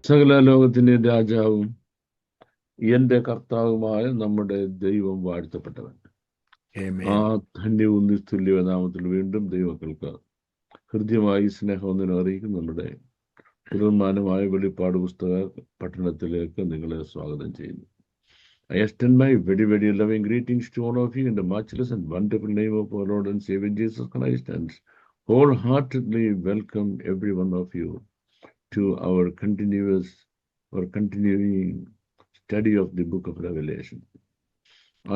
സകല ലോകത്തിന്റെ രാജാവും എന്റെ കർത്താവുമായ നമ്മുടെ ദൈവം വാഴ്ത്തപ്പെട്ടവൻ. Amen. ആ ധന്യവും നിസ്തുല്യ നാമത്തിൽ വീണ്ടും ദൈവങ്ങൾക്ക് ഹൃദ്യമായി സ്നേഹം അറിയിക്കും. നമ്മുടെ പുനർമാനമായ വെളിപ്പാട് പുസ്തക പഠനത്തിലേക്ക് നിങ്ങളെ സ്വാഗതം ചെയ്യുന്നു. I extend my very, very loving greetings to all of you in the matchless and wonderful name of our Lord and Savior Jesus Christ, and wholeheartedly welcome every one of you to our continuing study of the book of Revelation.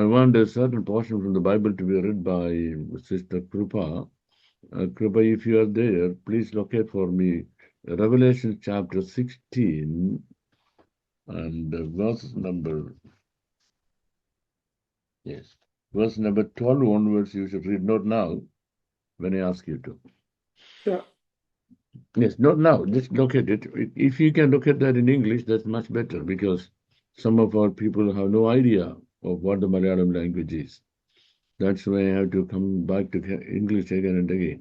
I want a certain portion from the Bible to be read by Sister Krupa. Krupa, if you are there, please locate for me Revelation chapter 16 and verse number 12 onwards. You should read, not now, when I ask you to. Sure. Yes, not now, just locate it. If you can locate that in English, that's much better, because some of our people have no idea of what the Malayalam language is. That's why I have to come back to English again and again.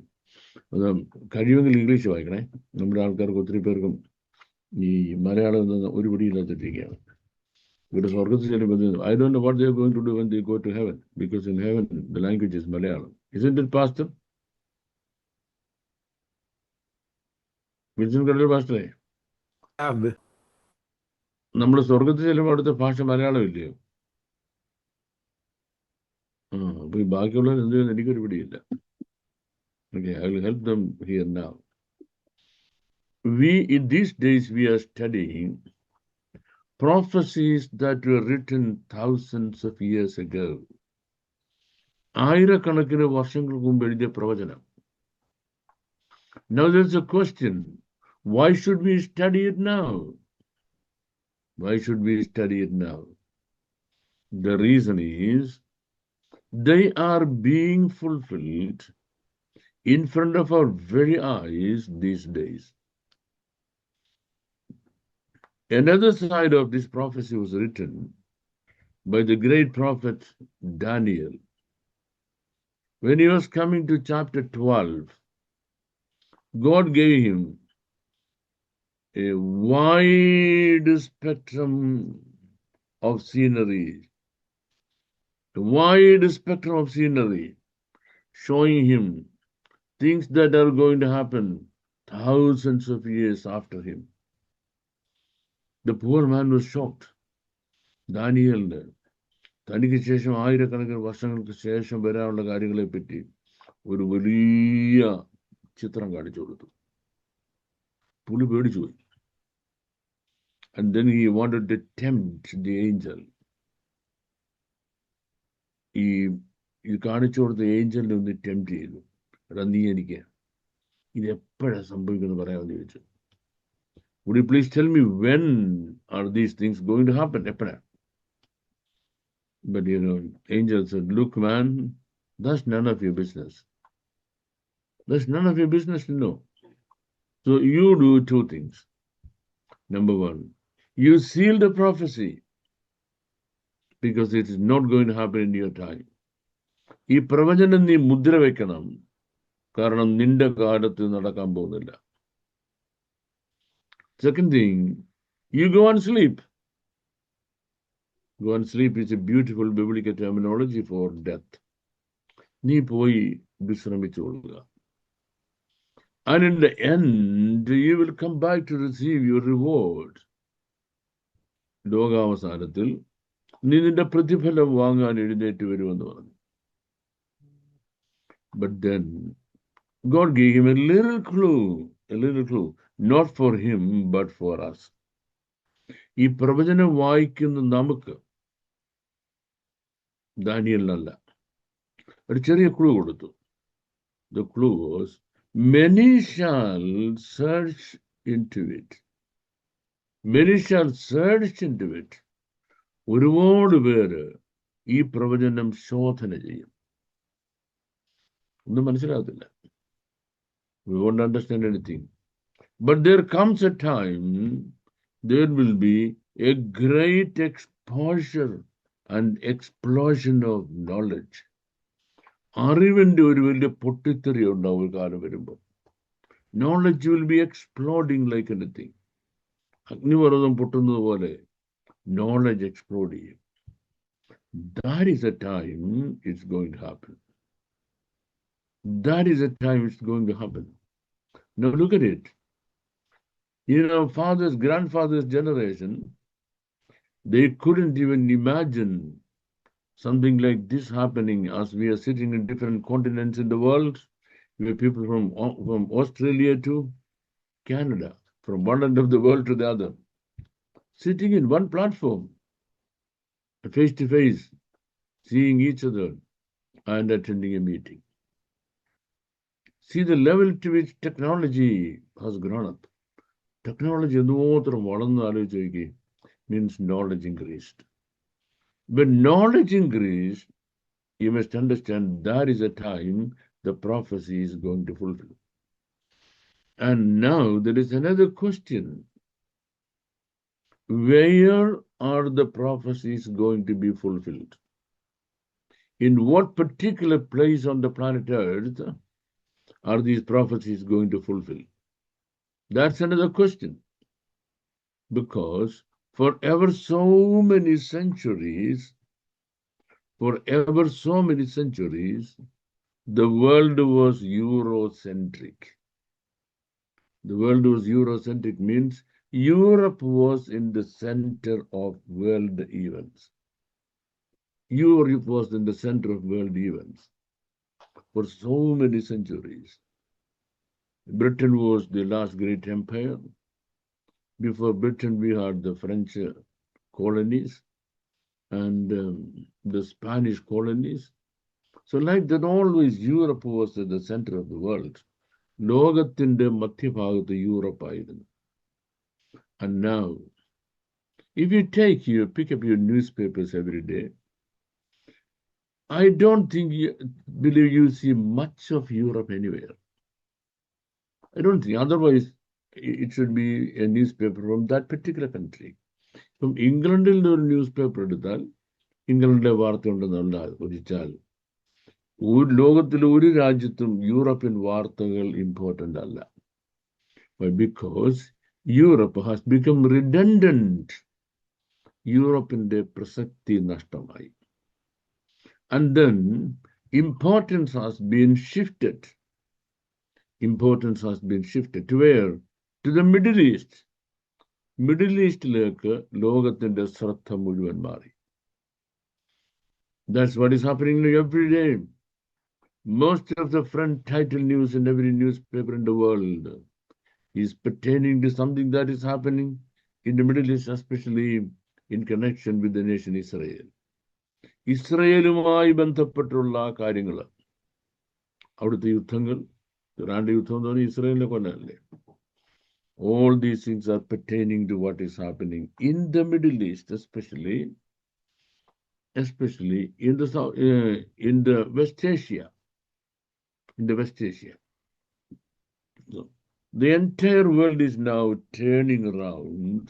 കഴിയുമെങ്കിൽ English വായിക്കണേ. നമ്മുടെ ആൾക്കാർക്ക് ഒത്തിരി പേർക്കും ഈ മലയാളം എന്ന ഒരു പിടിയില്ലാത്തിരിക്കുകയാണ്. ഇവിടെ സ്വർഗത്തിൽ ചെല്ലുമ്പോൾ I don't know what they are going to do when they go to heaven, because in heaven the language is Malayalam. Isn't it, Pastor? Vincent കടൽ പാസ്റ്ററെ, നമ്മൾ സ്വർഗത്തിൽ ചെല്ലുമ്പോൾ അവിടുത്തെ ഭാഷ മലയാളം ഇല്ലയോ? അപ്പൊ ഈ ബാക്കിയുള്ളവർ എന്ത് ചെയ്യുന്ന എനിക്കൊരു പിടിയില്ല. Okay, I will help them here now. In these days we are studying prophecies that were written thousands of years ago. ആയിരക്കണക്കിന് വർഷങ്ങൾക്ക് മുമ്പ് എഴുതിയ പ്രവചനം. Now there's a question, why should we study it now? Why should we study it now? The reason is they are being fulfilled in front of our very eyes these days. Another side of this prophecy was written by the great prophet Daniel. When he was coming to chapter 12, God gave him a wide spectrum of scenery, showing him things that are going to happen thousands of years after him. The poor man was shocked. ദാനിയേലിന് തനിക്ക് ശേഷം ആയിരക്കണക്കിന് വർഷങ്ങൾക്ക് ശേഷം വരാനുള്ള കാര്യങ്ങളെ പറ്റി ഒരു വലിയ ചിത്രം കാണിച്ചു കൊടുത്തു. പുള്ളി പേടിച്ചു പോയി. And then he wanted to tempt the angel. ഈ കാണിച്ചു കൊടുത്ത ഏഞ്ചലിനെ ഒന്ന് ടെംപ്റ്റ് ചെയ്തു. എടാ, നീ എനിക്ക് ഇത് എപ്പോഴാ സംഭവിക്കുമെന്ന് പറയാമെന്ന് ചോദിച്ചു. Would you please tell me when are these things going to happen? എപ്പോഴാ? But angel said, look man, that's none of your business. That's none of your business to know. So you do two things. Number one, you seal the prophecy, because it is not going to happen in your time. ഈ പ്രവചനം നീ മുദ്ര വെക്കണം, കാരണം നിന്റെ കാലത്ത് നടക്കാൻ പോകുന്നില്ല. Second thing, you go and sleep. Go and sleep is a beautiful biblical terminology for death. നീ പോയി വിശ്രമിച്ചുകൊള്ളുക. And in the end, you will come back to receive your reward. ലോകാവസാനത്തിൽ നീ നിന്റെ പ്രതിഫലം വാങ്ങാൻ എഴുന്നേറ്റ് വരുമെന്ന് പറഞ്ഞു. But then God gave him a little clue, not for him, but for us. ഈ പ്രവചനം വായിക്കുന്ന നമുക്ക്, ദാനിയേലിനല്ല, ഒരു ചെറിയ ക്ലൂ കൊടുത്തു. The clue was, many shall search into it. ഒരുപാട് പേര് ഈ പ്രവചനം ശോധന ചെയ്യും. ഒന്നും മനസ്സിലാകത്തില്ല. We won't understand anything. But there comes a time, there will be a great exposure and explosion of knowledge. അറിവിന്റെ ഒരു വലിയ പൊട്ടിത്തെറി ഉണ്ടാവും ഒരു കാലം വരുമ്പോൾ. Knowledge will be exploding like anything. അഗ്നിപർവ്വതം പൊട്ടുന്നത് പോലെ knowledge explode ചെയ്യും. That is a time it's going to happen. That is a time it's going to happen. Now look at it. Grandfather's generation, they couldn't even imagine something like this happening as we are sitting in different continents in the world. We have people from Australia to Canada, from one end of the world to the other, sitting in one platform, face to face, seeing each other and attending a meeting. See the level to which technology has grown up. Technology means knowledge increased. When knowledge increased, you must understand that is a time the prophecy is going to fulfill. And now there is another question. Where are the prophecies going to be fulfilled? In what particular place on the planet Earth are these prophecies going to fulfill? That's another question. Because for ever so many centuries, the world was Eurocentric. The world was Eurocentric means Europe was in the center of world events. Europe was in the center of world events for so many centuries. Britain was the last great empire. Before Britain, we had the French colonies and the Spanish colonies. So like that, always Europe was at the center of the world. ലോകത്തിന്റെ മധ്യഭാഗത്ത് യൂറോപ്പായിരുന്നു. And now, if you pick up your newspapers every day, I don't believe you see much of Europe anywhere. I don't think. Otherwise, it should be a newspaper from that particular country. From ഇംഗ്ലണ്ടിൽ ഒരു newspaper എടുത്താൽ ഇംഗ്ലണ്ടിലെ വാർത്ത ഉണ്ടെന്നുള്ള ഒഴിച്ചാൽ ലോകത്തിലെ ഒരു രാജ്യത്തും യൂറോപ്യൻ വാർത്തകൾ ഇമ്പോർട്ടൻ്റ് അല്ല. Because Europe has become redundant. യൂറോപ്പിന്റെ പ്രസക്തി നഷ്ടമായി. And then importance has been shifted. To where? To the Middle East. Middle Eastലേക്ക് ലോകത്തിന്റെ ശ്രദ്ധ മുഴുവൻ മാറി. That's what is happening every day. Most of the front title news in every newspaper in the world is pertaining to something that is happening in the Middle East, especially in connection with the nation Israel. ഇസ്രയേലുമായി ബന്ധപ്പെട്ടുള്ള കാര്യങ്ങൾ, അവിടുത്തെ യുദ്ധങ്ങൾ, ഇറാന്റെ യുദ്ധം എന്ന് പറഞ്ഞാൽ ഇസ്രയേലിനെ കൊല്ലല്ലേ. All these things are pertaining to what is happening in the Middle East, especially in the South, in the West Asia. So, the entire world is now turning around.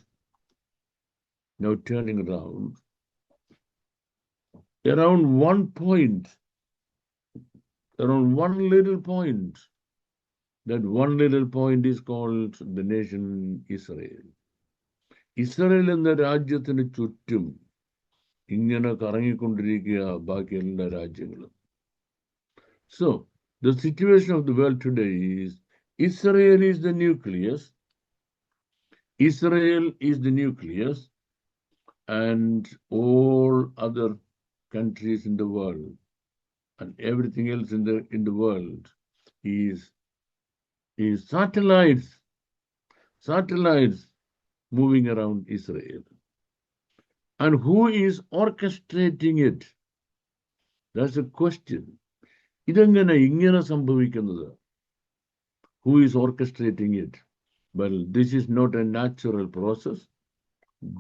Around one point, around one little point. That one little point is called the nation Israel. Israel എന്ന രാജ്യത്തിന് ചുറ്റും ഇങ്ങനെ കറങ്ങിക്കൊണ്ടിരിക്കുക ബാക്കി എല്ലാ രാജ്യങ്ങളും. So, the situation of the world today is Israel is the nucleus. And all other countries in the world and everything else in the world is satellites moving around Israel. And who is orchestrating it? That's a question. ഇതെങ്ങനെ ഇങ്ങനെ സംഭവിക്കുന്നത്? Who is orchestrating it? Well, this is not a natural process.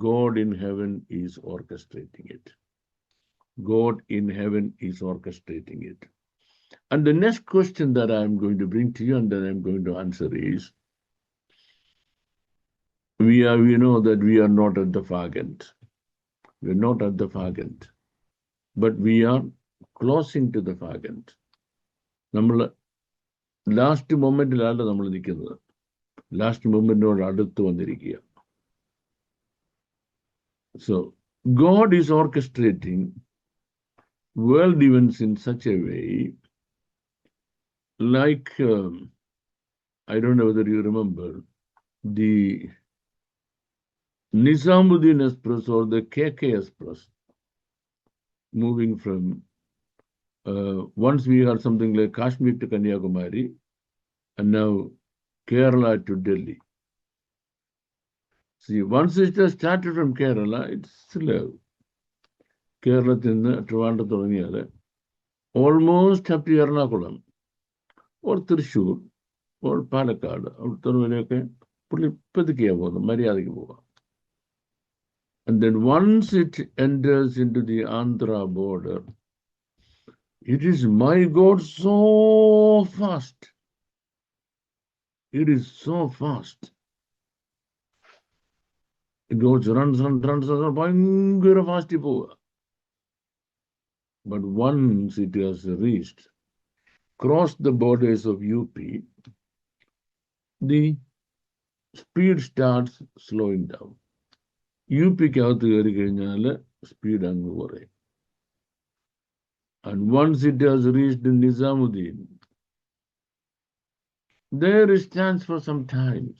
God in heaven is orchestrating it. And the next question that I'm going to bring to you and that I'm going to answer is, we know that we are not at the far end. We're not at the far end. But we are closing to the far end. നമ്മൾ last മൊമെന്റിലാണ് നമ്മൾ നിൽക്കുന്നത്. Last മൊമെന്റിനോട് അടുത്ത് വന്നിരിക്കുക. So God is orchestrating world events in such a way, like, I don't know whether you remember, the Nizamuddin Express or the KK Express, moving from, once we had something like Kashmir to Kanyakumari, and now Kerala to Delhi. See, once it has started from Kerala, it's slow. കേരളത്തിൽ നിന്ന് ട്രിവാൻഡ്രം തുടങ്ങിയാൽ almost up to Ernakulam or Thrissur or Palakkad അവിടുത്തെ വരെയൊക്കെ പുള്ളി പതുക്കെയാണ് പോകുന്നത്, മര്യാദയ്ക്ക് പോവാം. And then once it enters into the Andhra border, it is, my God, so fast. It is so fast. It goes, runs, ഭയങ്കര ഫാസ്റ്റ് പോവുക. But once it has reached, crossed the borders of UP, the speed starts slowing down. UP-ക്കകത്ത് കയറി കഴിഞ്ഞാൽ speed അങ്ങ് കുറയും. And once it has reached Nizamuddin, there it stands for some times.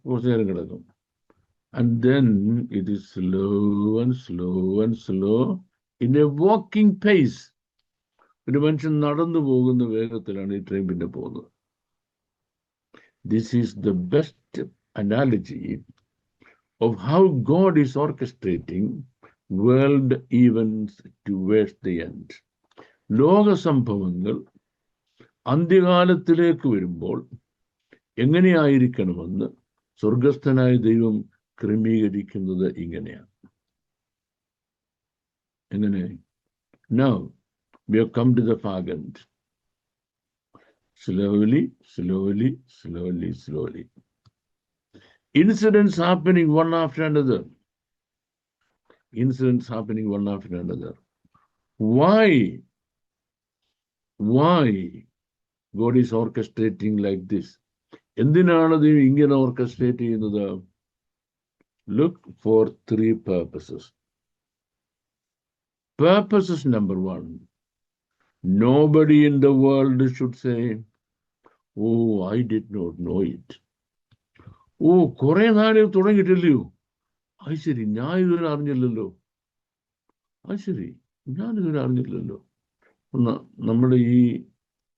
കുറച്ചു നേരം കിടക്കും. And then it is slow and slow and slow in a walking pace. ഒരു മനുഷ്യൻ നടന്നു പോകുന്ന വേഗത്തിലാണ് ഈ ട്രെയിൻ പിന്നെ പോകുന്നത്. This is the best analogy of how God is orchestrating world events towards the end. ലോക സംഭവങ്ങൾ അന്ത്യകാലത്തിലേക്ക് വരുമ്പോൾ എങ്ങനെയായിരിക്കണമെന്ന് സ്വർഗസ്ഥനായ ദൈവം ക്രമീകരിക്കുന്നത് ഇങ്ങനെയാണ്. എങ്ങനെ? Now we have come to the far end. Slowly, slowly, slowly, slowly. Incidents happening one after another. Incidents happening one after another. Why? Why God is orchestrating like this? എന്തിനാണ് ഇത് ഇങ്ങനെ ഓർക്കസ്ട്രേറ്റ് ചെയ്യുന്നത്? Look for 3 purposes. Purposes number 1. Nobody in the world should say, oh, I did not know it. Oh, കുറെ നാളെ തുടങ്ങിയിട്ടില്ലയോ? അത് ശരി, ഞാൻ ഇതുവരെ അറിഞ്ഞില്ലല്ലോ. അത് ശരി, ഞാനിതുവരെ അറിഞ്ഞില്ലല്ലോ. നമ്മുടെ ഈ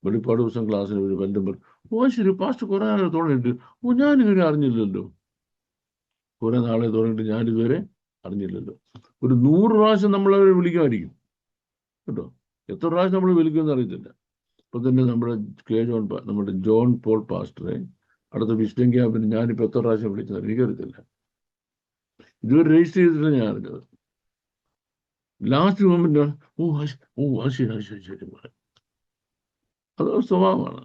വെളിപ്പാട് ദിവസം ക്ലാസ്സിന് ഒരു ബന്ധം പറഞ്ഞു, ഓ ശരി, പാസ്റ്റ് കുറെ നാളെ തുടങ്ങിയിട്ട്, ഓ ഞാനിതുവരെ അറിഞ്ഞില്ലല്ലോ. കുറെ നാളെ തുടങ്ങിയിട്ട് ഞാനിതുവരെ അറിഞ്ഞില്ലല്ലോ. ഒരു 100 പ്രാവശ്യം നമ്മളവരെ വിളിക്കുമായിരിക്കും കേട്ടോ. എത്ര പ്രാവശ്യം നമ്മൾ വിളിക്കുമെന്ന് അറിയത്തില്ല. ഇപ്പൊ തന്നെ നമ്മുടെ ജോൺ പോൾ പാസ്റ്ററെ അടുത്ത വിസിറ്റിംഗ് ക്യാമ്പിന് ഞാനിപ്പോൾ എത്ര പ്രാവശ്യം വിളിച്ചത് എനിക്കറിയത്തില്ല. ഇതുവരെ രജിസ്റ്റർ ചെയ്തിട്ടില്ല ഞാൻ അറിഞ്ഞത്. ലാസ്റ്റ് മൊമെന്റ് ശരി പറയാം. അതൊരു സ്വഭാവമാണ്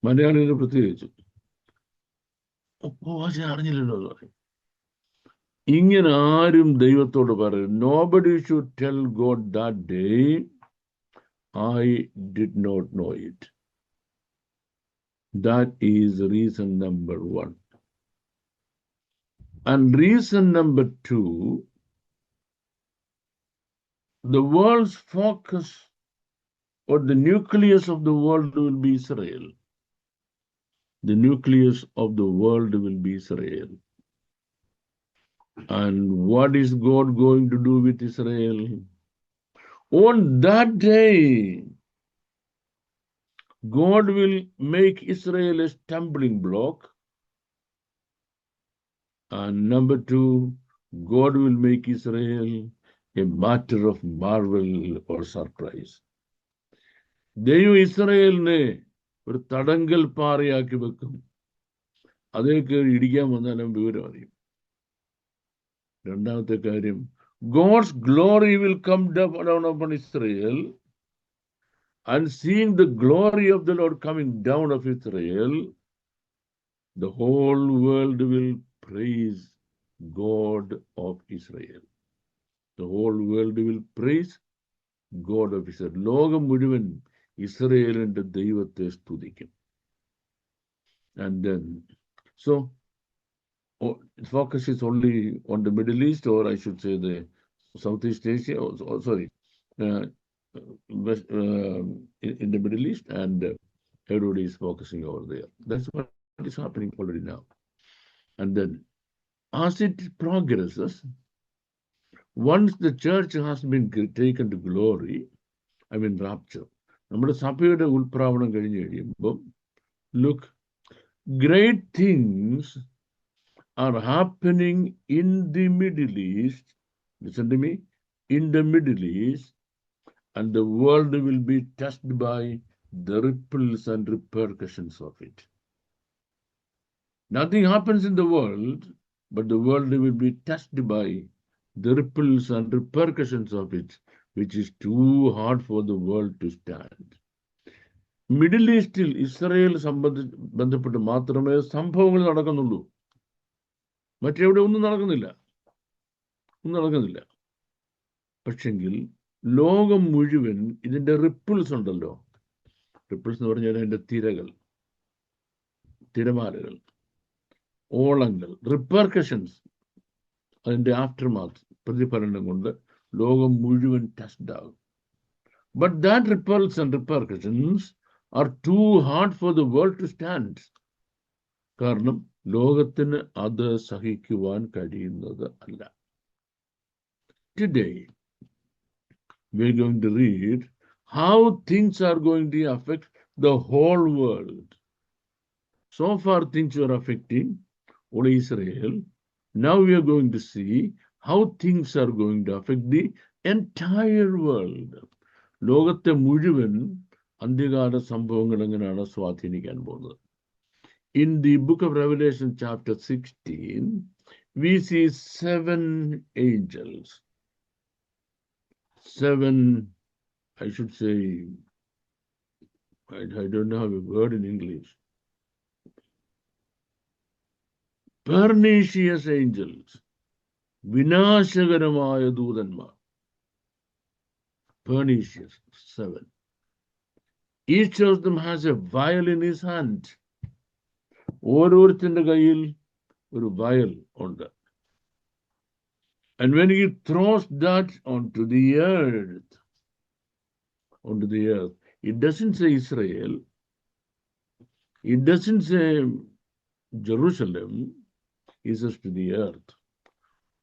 മലയാളികൾ പ്രത്യേകിച്ച്. അറിഞ്ഞില്ലല്ലോ എന്ന് പറയും. ഇങ്ങനെ ആരും ദൈവത്തോട് പറയും. Nobody should tell God that day, I did not know it. That is reason number 1. And reason number 2, the world's focus or the nucleus of the world will be Israel. The nucleus of the world will be Israel. And what is God going to do with Israel? On that day, God will make Israel a stumbling block. And number 2, God will make Israel a matter of marvel or surprise. ദൈവം ഇസ്രായേലിനെ ഒരു തടങ്കൽ പാറയാക്കി വെക്കും. അതേക്ക് ഇടിക്കാൻ വന്നാലും വിവരം അറിയും. രണ്ടാമത്തെ കാര്യം, God's glory will come down upon Israel, and seeing the glory of the Lord coming down of Israel, the whole world will praise God of Israel. The whole world will praise God of Israel. ലോകം മുഴുവൻ ഇസ്രായേലിന്റെ ദൈവത്തെ സ്തുതിക്കും. And then, so focus is only on the Middle East, or I should say the Southeast Asia, sorry, West, in the Middle East, and everybody is focusing over there. That's what is happening already now. And then, as it progresses, once the church has been taken to glory, I mean rapture, നമ്മുടെ സഭയുടെ ഉൾപ്രാവണം കഴിഞ്ഞ് കഴിയുമ്പോൾ, look, great things are happening in the Middle East. Listen to me. In the Middle East, and the world will be touched by the ripples and repercussions of it. Nothing happens in the world, but the world will be touched by the ripples and repercussions of it, which is too hard for the world to stand. Middle ഈസ്റ്റിൽ Israel ബന്ധപ്പെട്ട് മാത്രമേ സംഭവങ്ങൾ നടക്കുന്നുള്ളൂ. മറ്റെവിടെ ഒന്നും നടക്കുന്നില്ല. പക്ഷെങ്കിൽ ലോകം മുഴുവൻ ഇതിന്റെ റിപ്പിൾസ് ഉണ്ടല്ലോ. റിപ്പിൾസ് എന്ന് പറഞ്ഞാൽ അതിന്റെ തിരമാലകൾ, ഓളങ്ങൾ, റിപ്പർക്കഷൻസ്, അതിന്റെ ആഫ്റ്റർമാത്ത്, പ്രതിഫലനം കൊണ്ട് ലോകം മുഴുവൻ ടച്ച്ഡ് ആകും. But that ripples and repercussions are too hard for the world to stand. കാരണം ലോകത്തിന് അത് സഹിക്കുവാൻ കഴിയുന്നത് അല്ല. Today, we're going to read how things are going to affect the whole world. So far, things are affecting only Israel. Now we are going to see how things are going to affect the entire world. ലോകത്തെ മുഴുവൻ അന്ത്യകാല സംഭവങ്ങൾ എങ്ങനെയാണ് സ്വാധീനിക്കാൻ പോകുന്നത്. In the book of Revelation chapter 16, we see 7 angels. 7, I should say, I don't have a word in English. Pernicious angels, വിനാശകരമായ ദൂതന്മാർ. Pernicious, 7. Each of them has a vial in his hand. ഓരോരുത്തരുടെ കയ്യിൽ ഒരു vial ഉണ്ട്. And when he throws that onto the earth, it doesn't say Israel, it doesn't say Jerusalem, it says to the earth.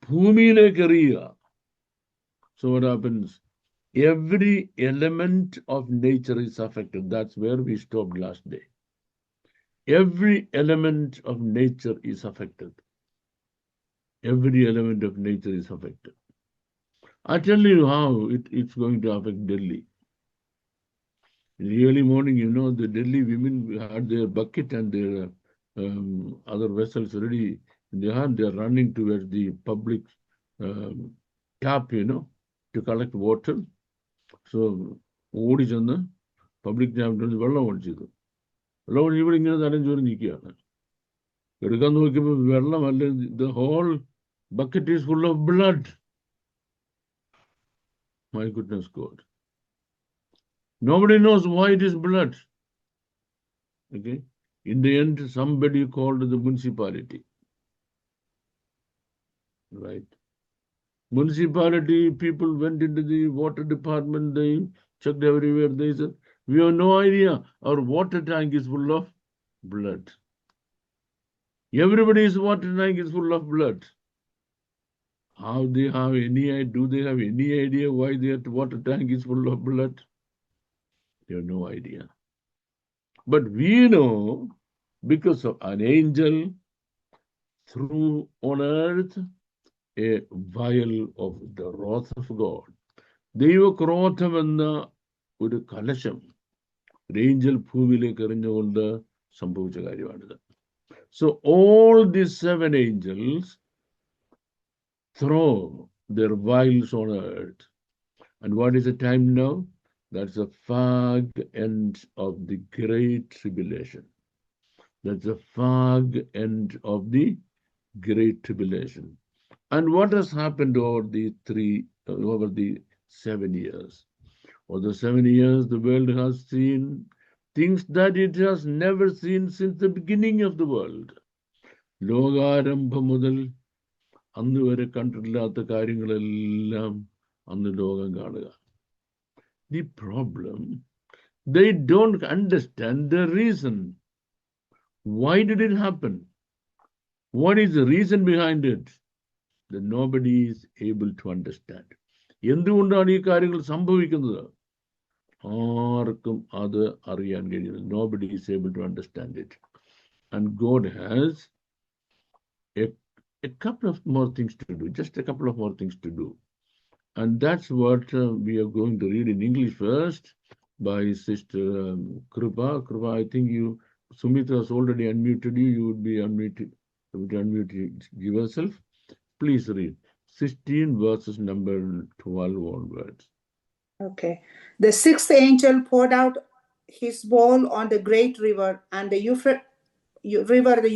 ഭൂമിയിലേക്ക് എറിയുക. So what happens? Every element of nature is affected. That's where we stopped last day. Every element of nature is affected. Every element of nature is affected. I tell you how it's going to affect Delhi. In the early morning, the Delhi women had their bucket and their other vessels ready in their hand. They're running towards the public tap, to collect water. So, ഓടി ചെന്ന് public ടാപ്പിൽ വെള്ളം ഒഴിച്ചത്. വെള്ളം ഒഴിച്ചപ്പോൾ ഇങ്ങനെ തലഞ്ചോറി നിൽക്കുകയാണ്. എടുക്കാൻ നോക്കിയപ്പോൾ വെള്ളമല്ല, the whole bucket is full of blood. My goodness God. Nobody knows why it is blood. Okay. In the end, somebody called the municipality. Right. Municipality people went into the water department, they checked everywhere, they said, we have no idea, our water tank is full of blood. Everybody's water tank is full of blood. How they have any idea? Do they have any idea why their water tank is full of blood? They have no idea. But we know because of an angel threw on earth a vial of the wrath of God. ദൈവക്രോധമെന്ന ഒരു കലശം Angel ഭൂമിയിലേക്ക് എറിഞ്ഞുകൊണ്ട് സംഭവിച്ച കാര്യമാണിത്. So all these 7 angels throw their vials on earth. And what is the time now? That's the fag end of the great tribulation. That's the fag end of the great tribulation. And what has happened over the 7 years? Over the 7 years, the world has seen things that it has never seen since the beginning of the world. ലോകാരംഭം മുതൽ അന്ന് വരെ കണ്ടിട്ടില്ലാത്ത കാര്യങ്ങളെല്ലാം അന്ന് ലോകം കാണുക. The problem, they don't understand the reason. Why did it happen? What is the reason behind it? That nobody is able to understand. എന്തുകൊണ്ടാണ് ഈ കാര്യങ്ങൾ സംഭവിക്കുന്നത്? ആർക്കും അത് അറിയാൻ കഴിയില്ല. Nobody is able to understand it. And God has a couple of more things to do, just a couple of more things to do. And that's what we are going to read in English first by Sister Krupa. Krupa, I think Sumitra has already unmuted you. You would be unmuted. You would unmute yourself. Please read 16 verses number 12 onwards. Okay. The sixth angel poured out his bowl on the great river, and the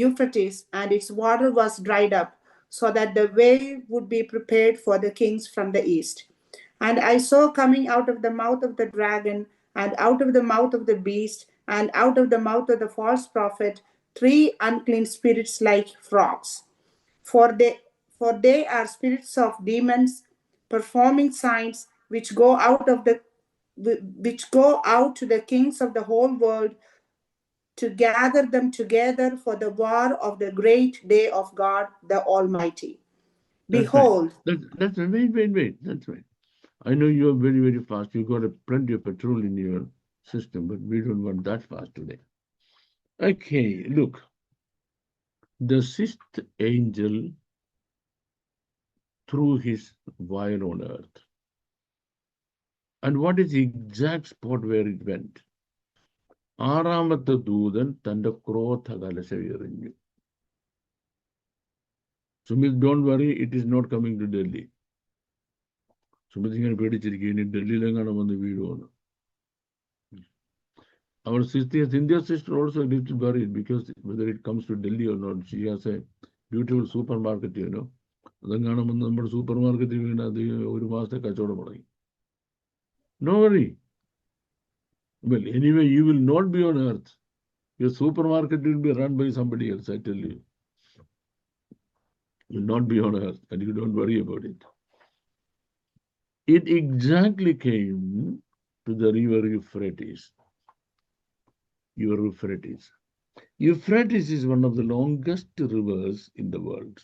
Euphrates, and its water was dried up, so that the way would be prepared for the kings from the east. And I saw coming out of the mouth of the dragon, and out of the mouth of the beast, and out of the mouth of the false prophet, 3 unclean spirits like frogs. For they are spirits of demons, performing signs which go out to the kings of the whole world to gather them together for the war of the great day of God the Almighty. Behold. That's right. Wait. That's right. I know you're very, very fast. You've got plenty of petrol in your system, but we don't want that fast today. Okay, look. The sixth angel threw his vial on earth. And what is the exact spot where it went? ആറാമത്തെ ദൂതൻ തന്റെ ക്രോധ കലശ എറിഞ്ഞു. Sumit, don't worry, it is not coming to Delhi. Sumit ഇങ്ങനെ പേടിച്ചിരിക്കും, ഇനി ഡൽഹിയിലെങ്ങാണ് വന്ന് വീഴുമെന്ന്. Our sister, India's sister also a little worried because whether it comes to Delhi or not, she has a beautiful supermarket, അതെങ്ങാണ് വന്ന് നമ്മുടെ super മാർക്കറ്റിൽ വീണ് അത് ഒരു മാസത്തെ കച്ചവടം തുടങ്ങി. No worry. Well, anyway, you will not be on earth. Your supermarket will be run by somebody else, I tell you. You will not be on earth, and you don't worry about it. It exactly came to the river Euphrates. Euphrates. Euphrates is one of the longest rivers in the world.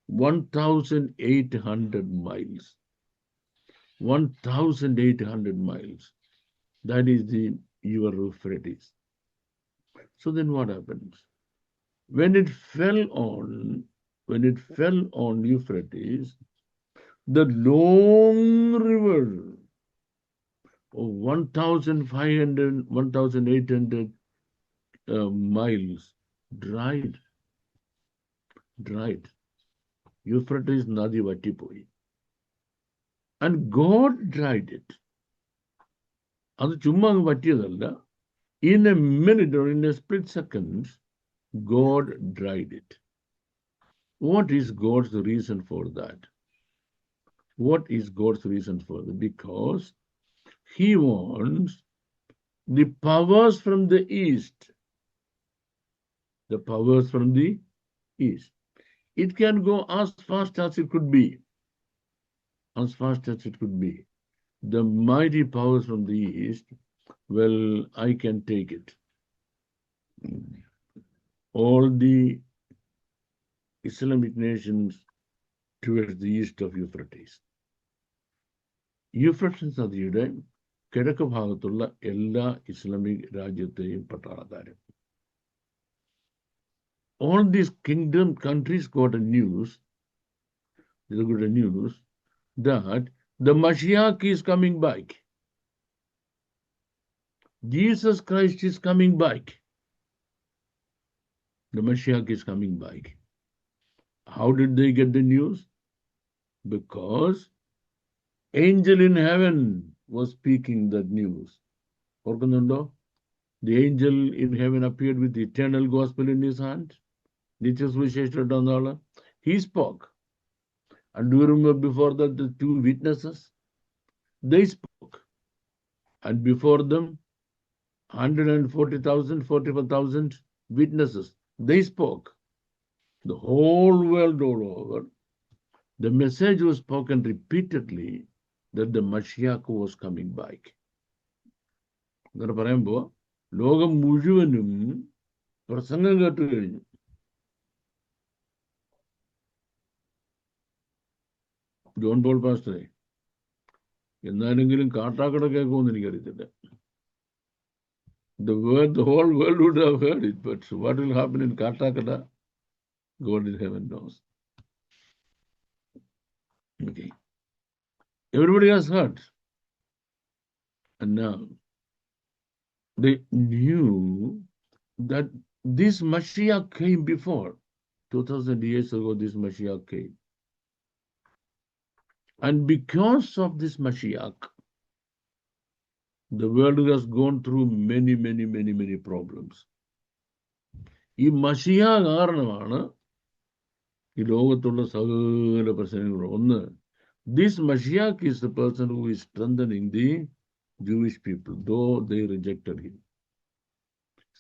1,800 miles. 1,800 miles. That is the Euphrates. So then what happens? When it fell on Euphrates, the long river of 1,800 miles dried. Euphrates nadi vattipoyi. And God dried it. അത് ചുമ്മാ അങ്ങ് പറ്റിയതല്ല. In a minute or in a split second, God dried it. What is God's reason for that? What is God's reason for that? Because He wants the powers from the east. The powers from the east. It can go as fast as it could be. As fast as it could be. The mighty powers from the east, well, I can take it. All the Islamic nations towards the east of Euphrates. Euphrates നദിയുടെ കിഴക്ക് ഭാഗത്തുള്ള എല്ലാ Islamic രാജ്യത്തെയും പട്ടാളക്കാരും. All these kingdom countries got a news that the Mashiach is coming back. Jesus Christ is coming back. The Mashiach is coming back. How did they get the news? Because angel in heaven was speaking that news. ഓർക്കുന്നുണ്ടോ? The angel in heaven appeared with the eternal gospel in his hand. He spoke. And do you remember before that the two witnesses? They spoke. And before them, 140,000, 44,000 witnesses. They spoke. the whole world all over, the message was spoken repeatedly that the Mashiach was coming back. അങ്ങനെ പറയുമ്പോൾ ലോകം മുഴുവനും പ്രസംഗം കേട്ടു കഴിഞ്ഞു. John Paul പാസ്റ്ററെ, എന്നാലെങ്കിലും കാട്ടാക്കട കേൾക്കുമെന്ന് എനിക്കറിയത്തില്ല. The whole world would have heard it, but what will happen in Katakada, God in heaven knows. Okay. Everybody has heard. And now, they knew that this Mashiach came before. 2000 years ago, this Mashiach came. And because of this Mashiach, the world has gone through many problems. ഈ മഷിയാ കാരണമാണ് ഈ ലോകത്തുള്ള സകല പ്രശ്നങ്ങളും. ഒന്ന്, this Mashiach is the person who is strengthening the Jewish people, though they rejected him.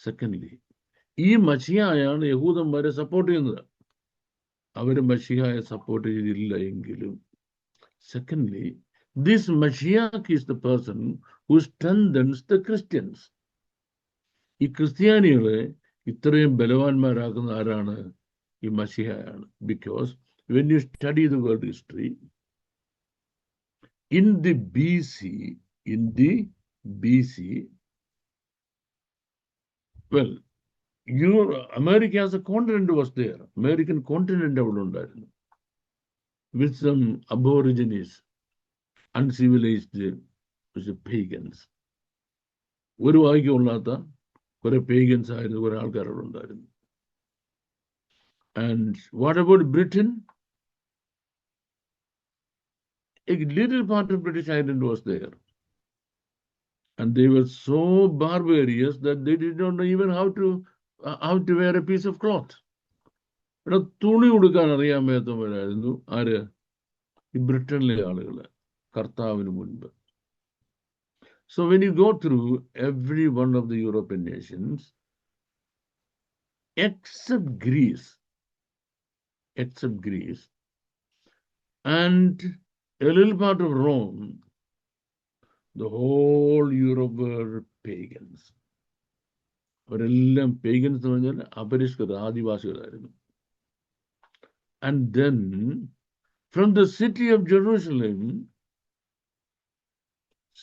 Secondly, ഈ മഷിയായാണ് യഹൂദന്മാരെ support ചെയ്യുന്നത്. അവർ മഷിയായെ സപ്പോർട്ട് ചെയ്തില്ല എങ്കിലും. Secondly, this Mashiach is the person who strengthens the Christians. ഈ ക്രിസ്ത്യാനികളെ ഇത്രയും ബലവാന്മാരാക്കുന്ന ആരാണ്? ഈ മഷിഹയാണ്. Because when you study the world history, in the BC, well, America as a continent was there. American continent അവിടെ ഉണ്ടായിരുന്നു. With some aborigines, uncivilized pagans. ഒരു വായിക്കൊള്ളാത്ത കുറെ pagans ആയിരുന്നു, കുറെ ആൾക്കാർ അവിടെ ഉണ്ടായിരുന്നു. And what about Britain? A little part of British Island was there. And they were so barbarous that they did not know even how to wear a piece of cloth. ഇവിടെ തുണി കൊടുക്കാൻ അറിയാൻ മേത്തവരായിരുന്നു ആര്? ഈ ബ്രിട്ടനിലെ ആളുകൾ കർത്താവിന് മുൻപ്. So when you go through every one of the European nations, except Greece, and a little part of Rome, the whole Europe were pagans. അവരെല്ലാം pagans എന്ന് പറഞ്ഞാൽ അപരിഷ്കൃത ആദിവാസികളായിരുന്നു. And then from the city of Jerusalem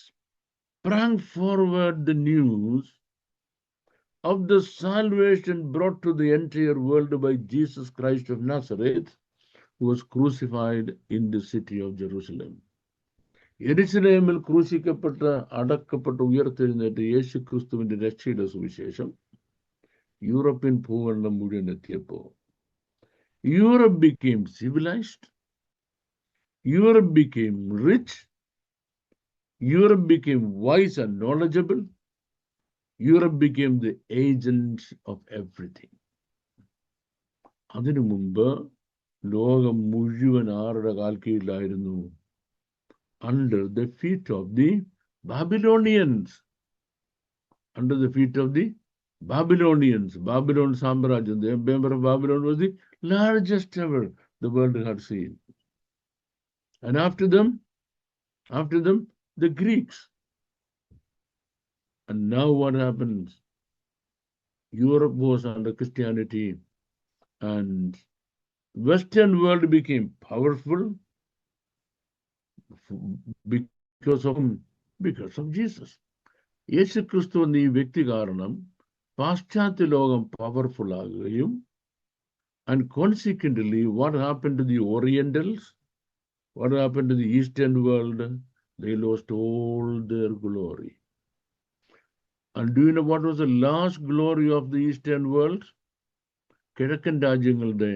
sprang forward the news of the salvation brought to the entire world by Jesus Christ of Nazareth, who was crucified in the city of Jerusalem. യെരുശലേമിൽ ക്രൂശിക്കപ്പെട്ട അടക്കപ്പെട്ട ഉയർത്തെഴുന്നേറ്റ യേശു ക്രിസ്തുവിന്റെ രക്ഷയുടെ സുവിശേഷം European ഭൂഖണ്ഡം മുഴുവൻ എത്തിയപ്പോൾ Europe became civilized, Europe became rich, Europe became wise and knowledgeable, Europe became the agents of everything. അതിനു മുമ്പ് ലോകം മുഴുവൻ ആരുടെ കാൽക്കീഴിലായിരുന്നു? Under the feet of the Babylonians. Under the feet of the Babylonians. Babylon Samrajya, the empire of Babylon was the largest ever the world had seen. And after them, the Greeks. And now what happens? Europe was under Christianity and Western world became powerful because of Jesus. യേശു ക്രിസ്തു എന്ന ഈ വ്യക്തി കാരണം പാശ്ചാത്യ ലോകം powerful ആകുകയും and consequently what happened to the Orientals, what happened to the Eastern world? They lost all their glory. And do you know what was the last glory of the Eastern world? കിഴക്കൻ രാജ്യങ്ങളുടെ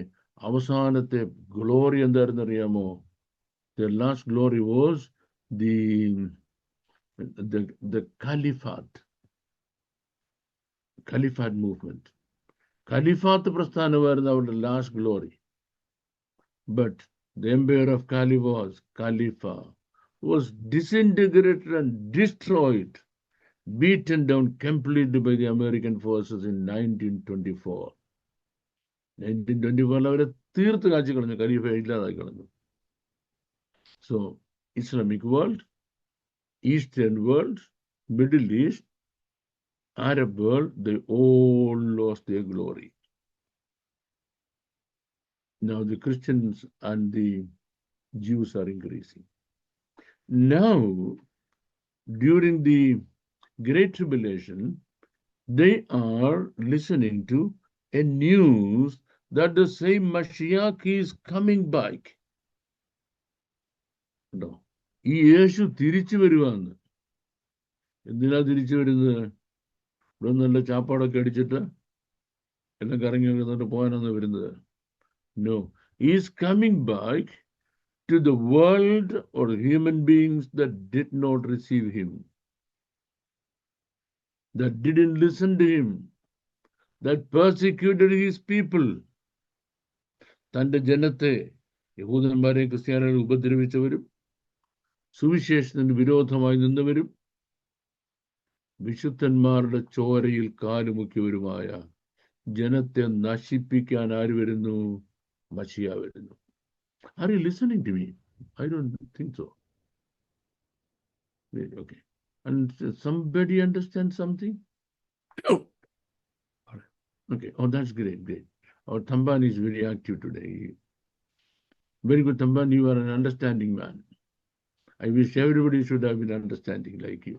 അവസാനത്തെ glory എന്തായിരുന്നു അറിയാമോ? Their last glory was the Caliphate movement. Caliphate പ്രസ്ഥാനമായിരുന്നു അവരുടെ last glory. But the empire of Khalifa was disintegrated and destroyed, beaten down completely by the American forces in 1924. 1924 അവരെ തീർത്ത് കാച്ചി കളഞ്ഞു, ഖലീഫ ഇല്ലാതാക്കി കളഞ്ഞു. So Islamic world, Eastern world, Middle East, Arab world, they all lost their glory. Now the Christians and the Jews are increasing. Now, during the Great Tribulation, they are listening to a news that the same Mashiach is coming back. No. ഈ യേശു തിരിച്ചു വരുവാന്ന്. എന്തിനാ തിരിച്ചു വരുന്നത്? ഇവിടെ നല്ല ചാപ്പാടൊക്കെ അടിച്ചിട്ട് എല്ലാം കറങ്ങി വന്നിട്ട് പോകാനാണ് വരുന്നത്. No, he is coming back to the world or human beings that did not receive him, that didn't listen to him, that persecuted his people. തൻ്റെ ജനത്തെ, യഹൂദന്മാരെയും ക്രിസ്ത്യാനികളെ ഉപദ്രവിച്ചവരും സുവിശേഷത്തിന് വിരോധമായി നിന്നവരും വിശുദ്ധന്മാരുടെ ചോരയിൽ കാലുമുക്കിയവരുമായ ജനത്തെ നശിപ്പിക്കാൻ ആര് വരുന്നു? മശിയ വരുന്നു. Are you listening to me? I don't think so. Okay. And somebody understand something? Okay. Oh, that's great. Great. Our Tamban is very active today. Very good, Tamban. You are an understanding man. I wish everybody should have been understanding like you.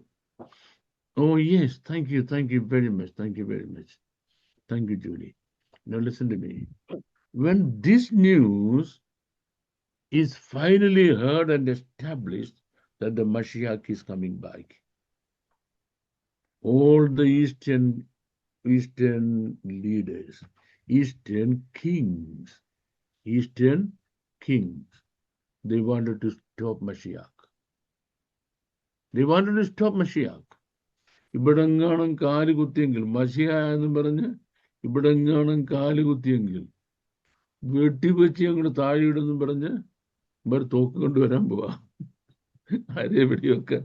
Oh, yes. Thank you. Thank you very much. Thank you very much. Thank you, Julie. Now listen to me. When this news is finally heard and established that the Mashiach is coming back, all the Eastern leaders, Eastern kings, they wanted to stop Mashiach. They wanted to stop Mashiach. ഇവിടെങ്ങാനും കാല് കുത്തിയെങ്കിൽ, മഷിയ എന്ന് പറഞ്ഞ് ഇവിടെങ്ങാനും കാല് കുത്തിയെങ്കിൽ വെട്ടിവെച്ച് അങ്ങോട്ട് താഴെയിടെന്നും പറഞ്ഞ് ഇവർ തോക്ക് കൊണ്ടുവരാൻ പോവാ. ആരെ വെടിവെക്കാൻ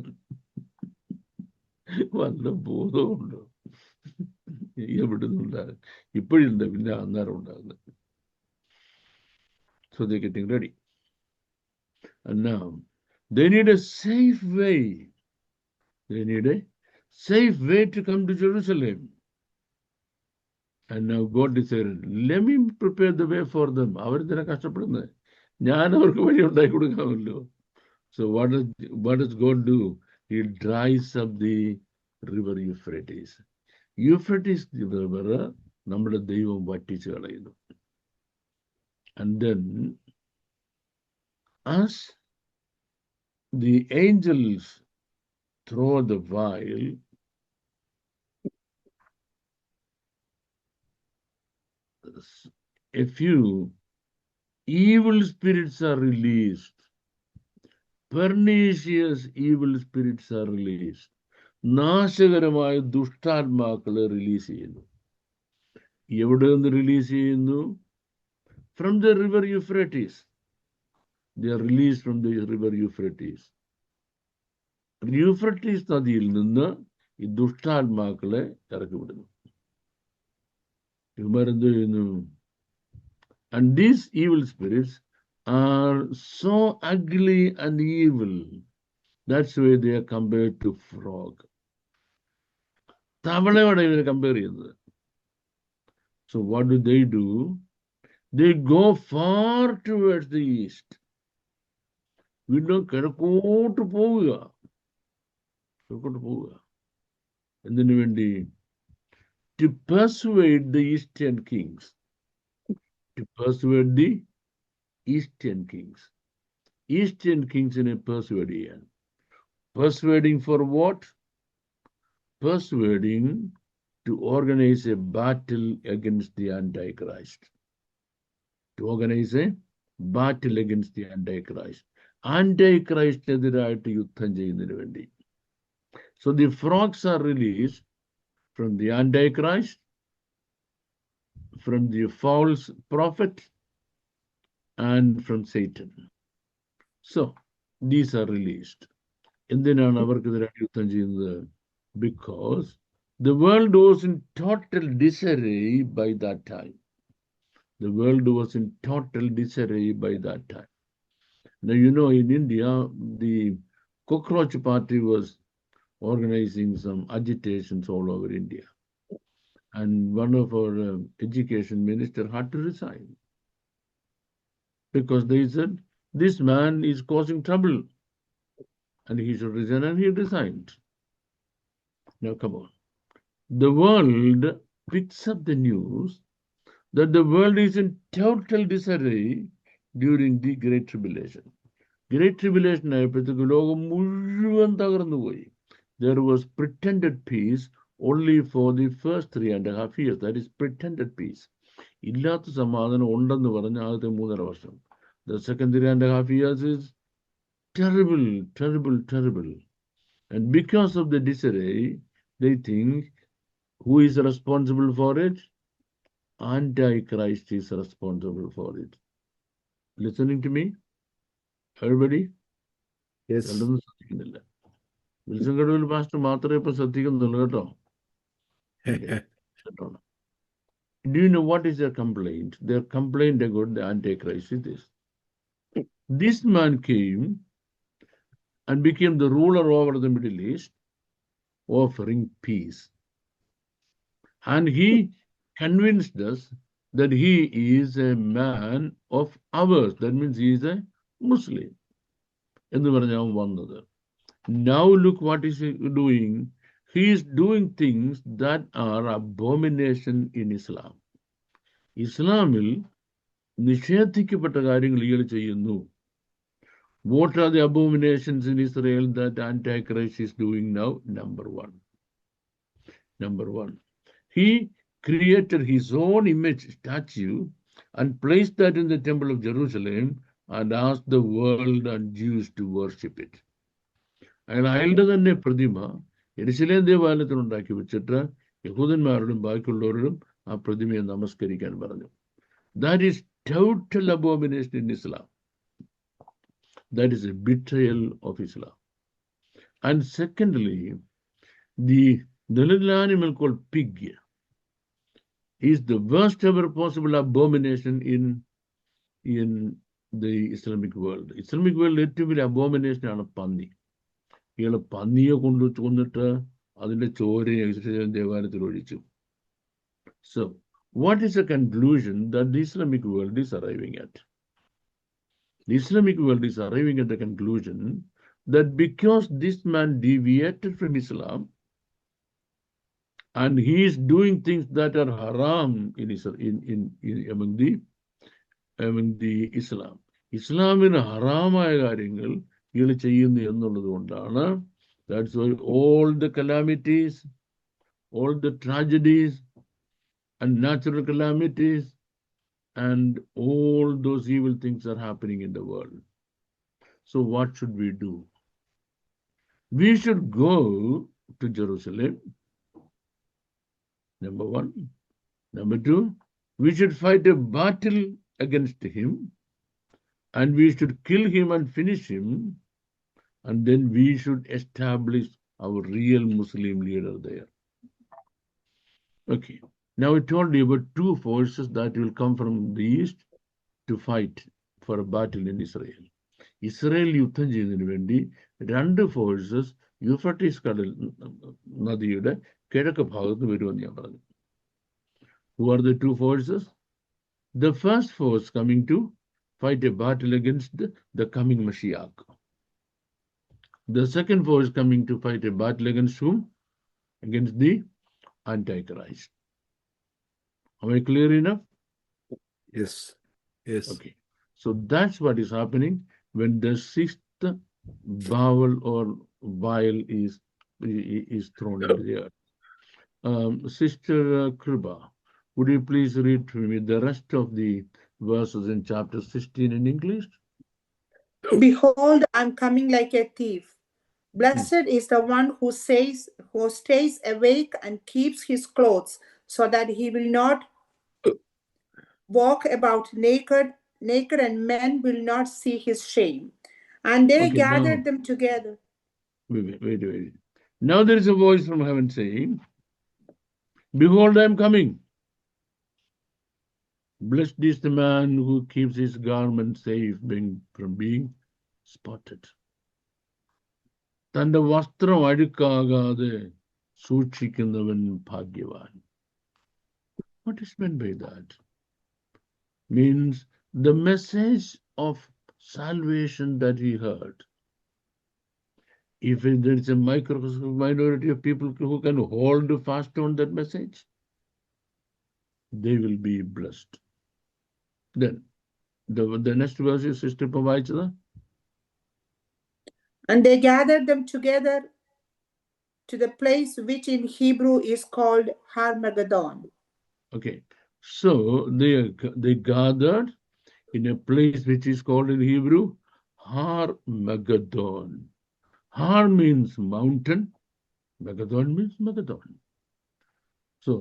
വല്ല ബോധമുണ്ടോ? എവിടുന്നുണ്ടാകും? ഇപ്പോഴുണ്ട്, പിന്നെ അന്നേരം ഉണ്ടാകുന്നത്. So they're getting ready. And now they need a safe way. They need a safe way to come to Jerusalem. And now God decided, let me prepare the way for them. അവർ ഇതിനെ കഷ്ടപ്പെടുന്നത്, ഞാൻ അവർക്ക് വഴി ഉണ്ടാക്കി കൊടുക്കാമല്ലോ. So what does God do? He dries up the river Euphrates. Euphrates river നമ്മുടെ ദൈവം വറ്റിച്ച് കളയുന്നു. And then as the angels throw the vial, a few evil spirits are released. Pernicious evil spirits are released. നാശകരമായ ദുഷ്ടാത്മാക്കളെ release ചെയ്യുന്നു. എവിടെ നിന്ന് release ചെയ്യുന്നു? From the river Euphrates. They are released from the river Euphrates. Euphrates നദിയിൽ നിന്ന് ഈ ദുഷ്ടാത്മാക്കളെ ഇറക്കി വിടുന്നു. ഇവരെന്ത് ചെയ്യുന്നു? And these evil spirits are so ugly and evil. That's why they are compared to frog. തവളയോടെ ഇവരെ കമ്പയർ ചെയ്യുന്നത്. So what do? They go far towards the east. വീണ്ടും കിഴക്കോട്ട് പോവുക. എന്തിനു വേണ്ടി? To persuade the Eastern kings. To persuade the Eastern kings. Eastern kings in a persuade ചെയ്യാൻ. Persuading for what? Persuading to organize a battle against the Antichrist. To organize a battle against the Antichrist. Antichrist-എതിരായിട്ട് യുദ്ധം ചെയ്യുന്നതിന് വേണ്ടി. So the frogs are released from the Antichrist, from the false prophet, and from Satan. So these are released. എന്തിനാണ് അവർക്കെതിരായിട്ട് യുദ്ധം ചെയ്യുന്നത്? Because the world was in total disarray by that time. The world was in total disarray by that time. Now, you know, in India, the Cockroach Party was organizing some agitations all over India. And one of our education minister had to resign because they said, this man is causing trouble and he should resign, and he resigned. Now, come on. The world picks up the news that the world is in total disarray during the Great Tribulation. Great Tribulation ആയപ്പോഴത്തേക്ക് ലോകം മുഴുവൻ തകർന്നുപോയി. There was pretended peace only for the first 3.5 years. That is pretended peace. ഇല്ലാത്ത സമാധാനം ഉണ്ടെന്ന് പറഞ്ഞ ആദ്യത്തെ 3.5 വർഷം. The second 3.5 years is terrible, terrible, terrible. And because of the disarray, they think, who is responsible for it? Antichrist is responsible for it. Listening to me? Everybody? Yes. രണ്ടൊന്നും ശ്രദ്ധിക്കുന്നില്ല. Wilson കടവിൽ pastor മാത്രമേ ഇപ്പൊ ശ്രദ്ധിക്കുന്നുള്ളൂ കേട്ടോ. Do you know what is their complaint? Their complaint about the Antichrist is this. This man came and became the ruler over the Middle East, offering peace. And he convinced us that he is a man of ours. That means he is a Muslim. എന്ന് പറഞ്ഞാൽ അവൻ വന്നത്. Now look what is he doing. He is doing things that are abomination in Islam. ഇസ്ലാമിൽ നിഷേധിക്കപ്പെട്ട കാര്യങ്ങൾ ഇയാൾ ചെയ്യുന്നു. What are the abominations in Israel that Antichrist is doing now? Number one. He created his own image statue and placed that in the temple of Jerusalem and asked the world and Jews to worship it. അയാൾ അയാളുടെ തന്നെ പ്രതിമ യെരുശലേം ദേവാലയത്തിൽ ഉണ്ടാക്കി വെച്ചിട്ട് യഹൂദന്മാരോടും ബാക്കിയുള്ളവരോടും ആ പ്രതിമയെ നമസ്കരിക്കാൻ പറഞ്ഞു. That is total abomination in Islam. That is a betrayal of Islam. And secondly, the little animal called pig is the worst ever possible abomination in the Islamic world. Islamic world ഏറ്റവും വലിയ abomination ആണ് പന്നി. ഇയാൾ പന്നിയെ കൊന്നിട്ട് അതിന്റെ ചോരയെ ദേവാലയത്തിൽ ഒഴിച്ചു. So, what is the conclusion that the Islamic world is arriving at? The Islamic world is arriving at the conclusion that because this man deviated from Islam and he is doing things that are haram in among the Islam. ഇസ്ലാമിന് ഹറാമായ കാര്യങ്ങൾ ഇയാൾ ചെയ്യുന്നു എന്നുള്ളത് കൊണ്ടാണ്. That's why all the calamities, all the tragedies and natural calamities and all those evil things are happening in the world. So what should we do? We should go to Jerusalem. Number one. Number two, we should fight a battle against him, and we should kill him and finish him, and then we should establish our real Muslim leader there. Okay. Now I told you about two forces that will come from the east to fight for a battle in Israel. Israel യുദ്ധം ചെയ്യുന്നതിന് വേണ്ടി രണ്ട് forces Euphrates കടൽ നദിയുടെ കിഴക്ക് ഭാഗത്ത് വരുമെന്ന് ഞാൻ പറഞ്ഞു. Who are the two forces? The first force coming to fight a battle against the coming Mashiach. The second force coming to fight a battle against whom? Against the Antichrist. Am I clear enough? Yes. Yes. Okay. So that's what is happening when the sixth bowel or vial is thrown into the earth. Sister Kriba, would you please read for me the rest of the verses in chapter 16 in English? Behold, I'm coming like a thief. Blessed is the one who stays awake and keeps his clothes, so that he will not walk about naked, and men will not see his shame. And they Okay, gathered now- them together. Wait. Now there is a voice from heaven saying, behold, I am coming. Blessed is the man who keeps his garment safe from being spotted. തന്റെ വസ്ത്രം അഴുക്കാകാതെ സൂക്ഷിക്കുന്നവൻ ഭാഗ്യവാൻ. What is meant by that? Means the message of salvation that he heard. If there is a microscopic minority of people who can hold fast on that message, they will be blessed. Then the next verse is Sister Pavaichada. And they gathered them together to the place which in Hebrew is called Harmageddon. Okay, so they gathered in a place which is called in Hebrew Harmageddon. Har means mountain, Megaddon means Megaddon. So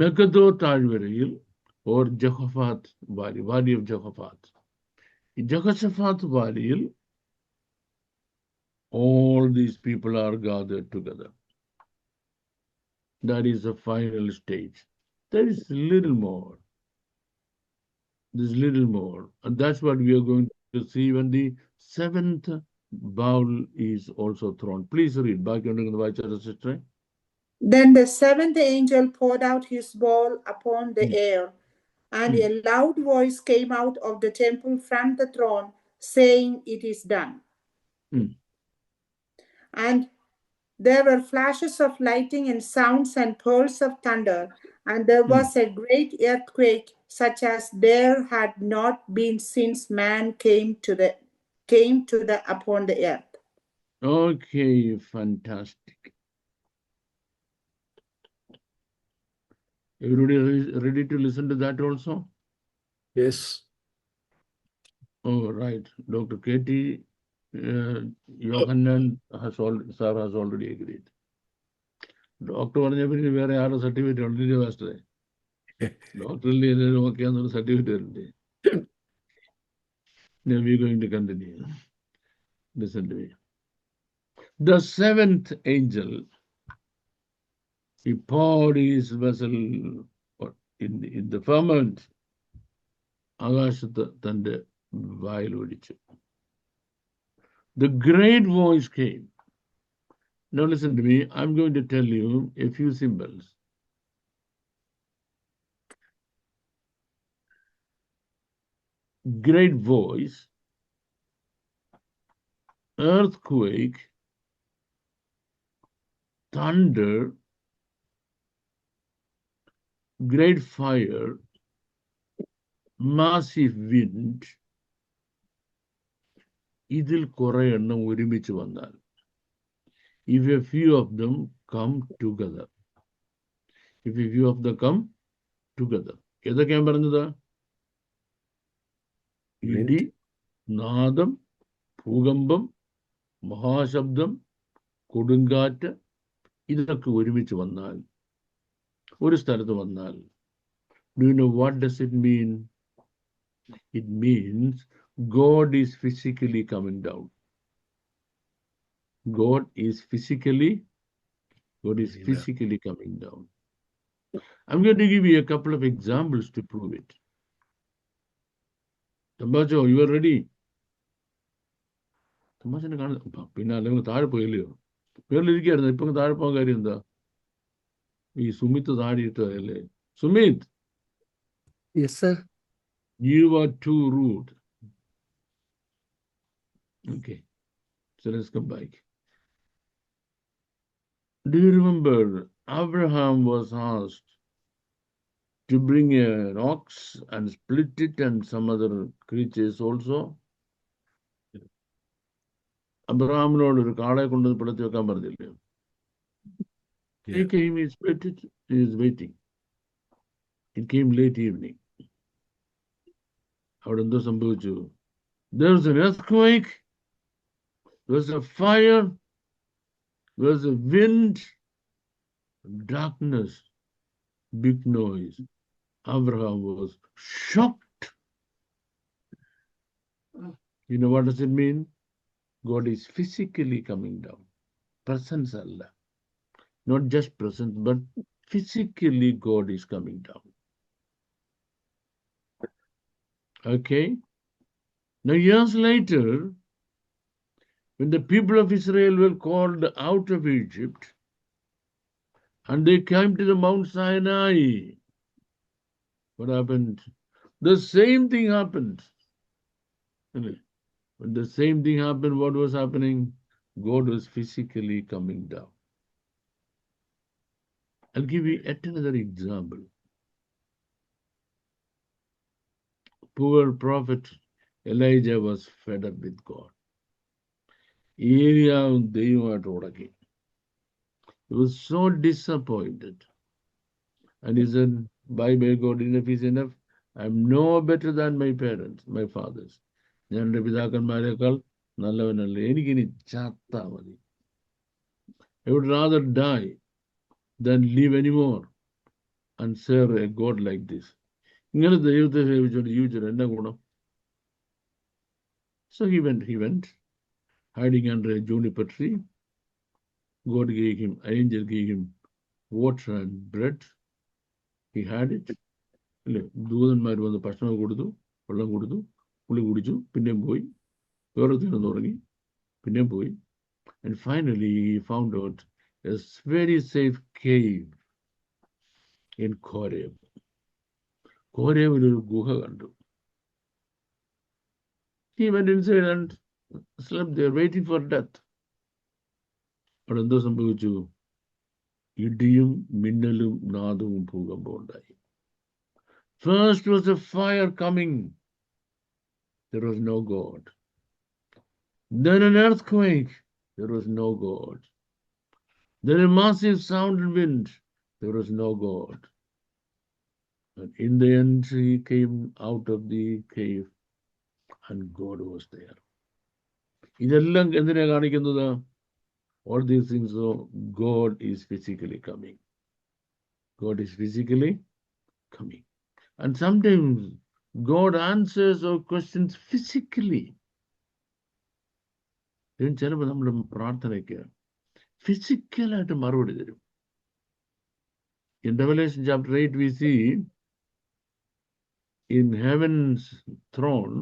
Megiddo താഴ്വരയിൽ or Jehoshaphat Valley, Valley of Jehoshaphat. In Jehoshaphat Valley, all these people are gathered together. That is the final stage. There is little more. There's little more. And that's what we are going to see when the seventh bowl is also thrown. Please read. Back on the Vice Sister. Then the seventh angel poured out his bowl upon the air, and a loud voice came out of the temple from the throne, saying, "It is done." And there were flashes of lightning and sounds and peals of thunder, and there was a great earthquake, such as there had not been since man came to the upon the earth. Okay, fantastic. Everybody ready to listen to that also? Yes. Oh, right. Dr. Katie Yohanan sir has already agreed. Doctor പറഞ്ഞ വേറെ ആരുടെ certificate ഉണ്ട് മാസ്റ്ററെ? ഡോക്ടറിൽ നോക്കിയാന്നൊരു certificate ഉണ്ട്. Now we're going to continue. Listen to me. The seventh angel, he poured his vessel in the firmament. ആകാശത്ത് തന്റെ വായിൽ ഒഴിച്ചു. The great voice came. Now listen to me. I'm going to tell you a few symbols. Great voice, earthquake, thunder, great fire, massive wind. ഇതിൽ കുറെ എണ്ണം ഒരുമിച്ച് വന്നാൽ, if a few of them come together, ഏതൊക്കെയാണ് പറഞ്ഞത്? ഇടി, നാദം, ഭൂകമ്പം, മഹാശബ്ദം, കൊടുങ്കാറ്റ്, ഇതൊക്കെ ഒരുമിച്ച് വന്നാൽ, ഒരു സ്ഥലത്ത് വന്നാൽ, do you know what does it mean? It means God is physically coming down. God is physically coming down. I'm going to give you a couple of examples to prove it. Tambacho, you are ready? Tambacho പിന്നെ അല്ലെങ്കിൽ താഴെ പോയില്ലയോ? പേരിലിരിക്കുകയായിരുന്നു. ഇപ്പൊ താഴെ പോകാൻ കാര്യം എന്താ? ഈ സുമിത്ത് താഴെ ഇട്ടതല്ലേ? Sumit. Yes, sir. You are too rude. Okay, so let's come back. Do you remember Abraham was asked to bring an ox and split it and some other creatures also? Abrahamനോട് ഒരു കാളെ കൊണ്ട് പിളർത്തി വെക്കാൻ പറഞ്ഞില്ലേ? He came, he split it, he is waiting. It came late evening. അവിടെ എന്തോ സംഭവിച്ചു? There was an earthquake, there was a fire, there was a wind, darkness, big noise. Abraham was shocked. You know what does it mean? God is physically coming down. Presence Allah. Not just presence, but physically God is coming down. Okay. Now, years later, when the people of Israel were called out of Egypt and they came to the Mount Sinai, what happened? The same thing happened. When the same thing happened, what was happening? God was physically coming down. I'll give you yet another example. Poor prophet Elijah was fed up with God. ഏലിയാവും ദൈവമായിട്ട് ഉടക്കി. He was so disappointed. And he said, by God, enough is enough. I'm no better than my parents, my fathers. ഞാൻ എൻ്റെ പിതാക്കന്മാരെക്കാൾ നല്ലവനല്ല. എനിക്കിനി ചത്താ മതി. I would rather die than live anymore and serve a God like this. ഇങ്ങനെ ദൈവത്തെ സേവിച്ചുകൊണ്ട് ജീവിച്ചിട്ട് എന്നാ ഗുണം? So he went, hiding under a juniper tree. God gave him, an angel gave him water and bread. He had it. അല്ലേ, ദൂതന്മാർ വന്ന് ഭക്ഷണം കൊടുത്തു, വെള്ളം കൊടുത്തു, പുള്ളി കുടിച്ചു, പിന്നെയും പോയി, വേറെ തിന്നു തുടങ്ങി, പിന്നെയും പോയി. And finally he found out a very safe cave in Koreb. കോരേബിൽ ഒരു ഗുഹ കണ്ടു. He went inside and slept there waiting for death. അവിടെ എന്തോ സംഭവിച്ചു? ഇടിയും മിന്നലും നാദവും ഭൂകമ്പവും ഉണ്ടായി. First was a fire coming. There was no God. Then an earthquake. There was no God. Then a massive sound and wind. There was no God. And in the end, he came out of the cave and God was there. ഇതെല്ലാം എന്തിനാ കാണിക്കുന്നത്? All these things, so God is physically coming. God is physically coming. And sometimes God answers our questions physically. ചിലപ്പോൾ നമ്മുടെ പ്രാർത്ഥനയ്ക്ക് ഫിസിക്കലായിട്ട് മറുപടി തരും. In Revelation chapter 8, we see in heaven's throne,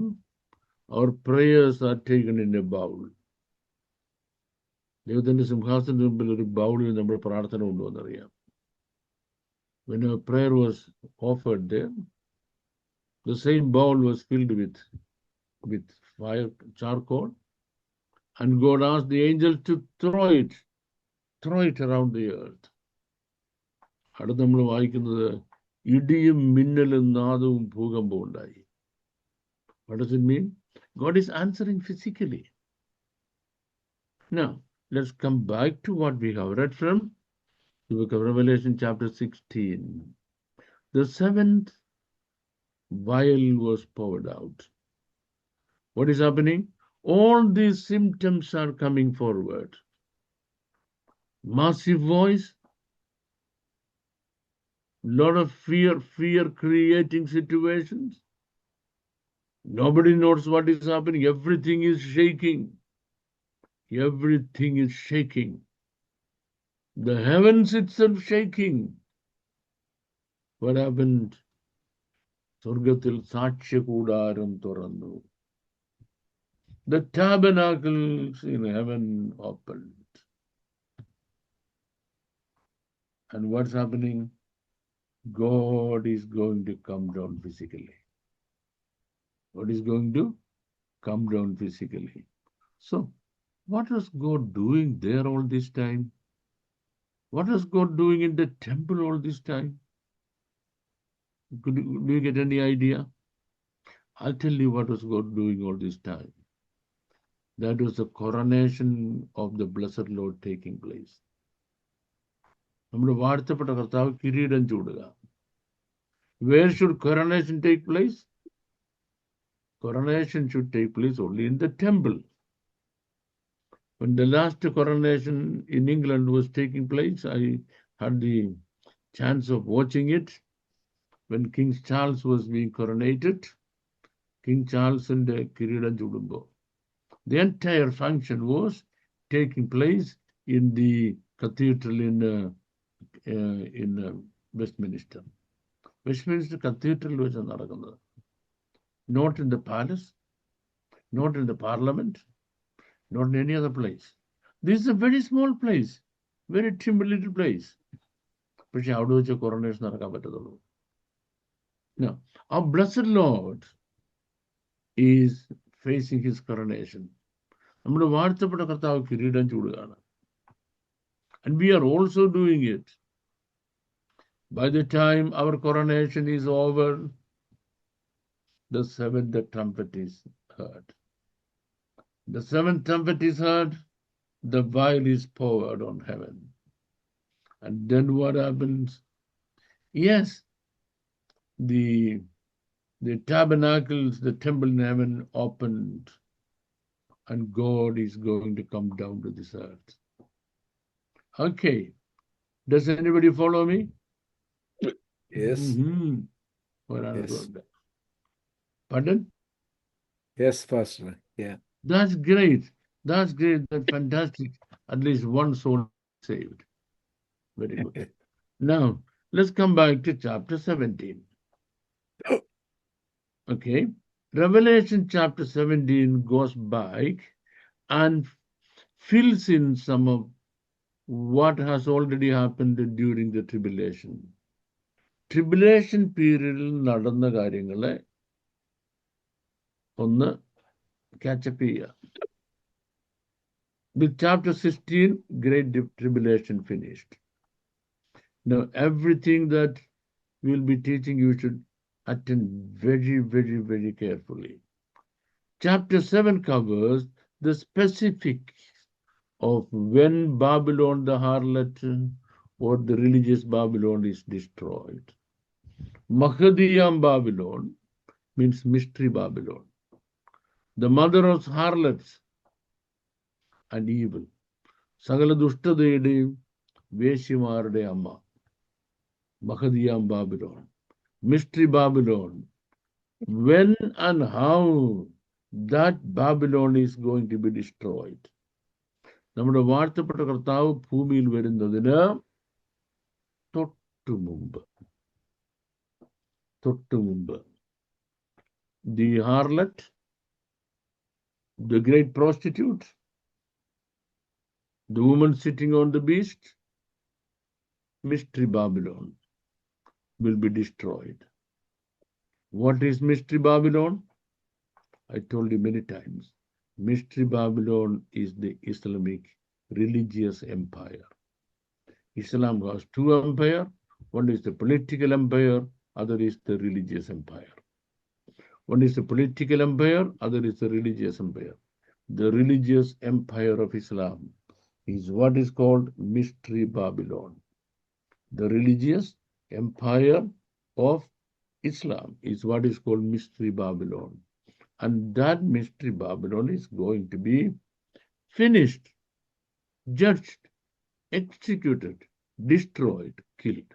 our prayers are taken in a bowl. ദൈവത്തിന്റെ സിംഹാസനത്തിന് മുമ്പിൽ ഒരു ബൗളിൽ നമ്മുടെ പ്രാർത്ഥന കൊണ്ടുവന്നറിയാം. When a prayer was offered there, the same bowl was filled with fire, charcoal, and God asked the angels to throw it around the earth. അടുത്ത് നമ്മൾ വായിക്കുന്നത് ഇടിയും മിന്നലും നാദവും ഭൂകമ്പവും ഉണ്ടായി. What does it mean? God is answering physically. Now, let's come back to what we have read from the book of Revelation chapter 16. The seventh vial was poured out. What is happening? All these symptoms are coming forward. Massive voice, lot of fear creating situations. Nobody knows what is happening. Everything is shaking. Everything is shaking. The heavens itself shaking. What happened? സ്വർഗത്തിൽ സാക്ഷ്യകൂടാരം തുറന്നു. The tabernacles in heaven opened. And what's happening? God is going to come down physically. God is going to come down physically. So, what was God doing there all this time? What was God doing in the temple all this time? Do you get any idea? I'll tell you what was God doing all this time. That was the coronation of the blessed Lord taking place. നമ്മുടെ വാഴ്ത്തപ്പെട്ട കർത്താവ് കിരീടം ചൂടുക. Where should coronation take place? Coronation should take place only in the temple. When the last coronation in England was taking place, I had the chance of watching it. When King Charles was being coronated, King Charles and Kiridam Chudumbo. The entire function was taking place in the cathedral in Westminster. Westminster Cathedral was നടക്കുന്നത്. not in the palace, not in the parliament, not in any other place. This is a very small place, very timid little place. പക്ഷെ അവിടെ വെച്ച് coronation നടക്കാൻ പറ്റത്തുള്ളൂ. Now, our blessed Lord is facing his coronation. നമ്മുടെ വാഴ്ത്തപ്പെട്ട കർത്താവ് കിരീടം ചൂടുകയാണ്. And we are also doing it. By the time our coronation is over, the seventh trumpet is heard. The seventh trumpet is heard, the vial is poured on heaven. And then what happens? Yes, the tabernacles, the temple in heaven opened, and God is going to come down to this earth. Okay. Does anybody follow me? Yes. Yes. Yes. Pardon? Yes, Pastor. Yeah. That's great. That's great. That's fantastic. At least one soul saved. Very good. Now, let's come back to chapter 17. Okay. Revelation chapter 17 goes back and fills in some of what has already happened during the tribulation. Tribulation period നടന്ന കാര്യങ്ങളെ ഒന്ന് catch-up ചെയ്യുക. With chapter 16, Great Tribulation finished. Now, everything that we'll be teaching, you should attend very, very, very carefully. Chapter 7 covers the specifics of when Babylon, the harlot, or the religious Babylon is destroyed. Mahadiyam Babylon means mystery Babylon. The mother of harlots and evil. സകല ദുഷ്ടതയുടെയും വേശ്യമാരുടെ അമ്മ. Mahadiyam Babylon. Mystery Babylon. When and how that Babylon is going to be destroyed. നമ്മുടെ വാഴ്ത്തപ്പെട്ട കർത്താവ് ഭൂമിയിൽ വരുന്നതിന് തൊട്ടു മുമ്പ് the harlot, the great prostitute, the woman sitting on the beast, mystery Babylon will be destroyed. What is mystery Babylon? I told you many times. Mystery Babylon is the Islamic religious empire. Islam has two empires. One is the political empire, other is the religious empire. One is the political empire, other is the religious empire. The religious empire of Islam is what is called mystery Babylon. The religious empire of Islam is what is called mystery Babylon. And that mystery Babylon is going to be finished, judged, executed, destroyed, killed.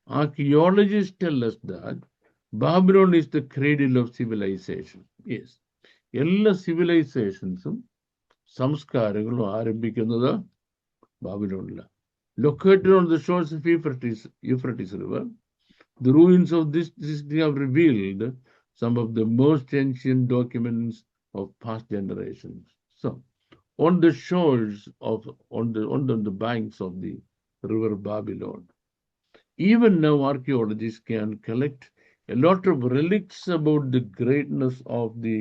Archaeologists tell us that Babylon is the cradle of civilization. Yes. എല്ലാ സിവിലൈസേഷൻസും സംസ്കാരങ്ങളും ആരംഭിക്കുന്നത് ബാബിലോണിലാണ്. Located on the shores of Euphrates River, the ruins of this city have revealed some of the most ancient documents of past generations. So, on the shores of, on the banks of the river Babylon, even now archaeologists can collect a lot of relics about the greatness of the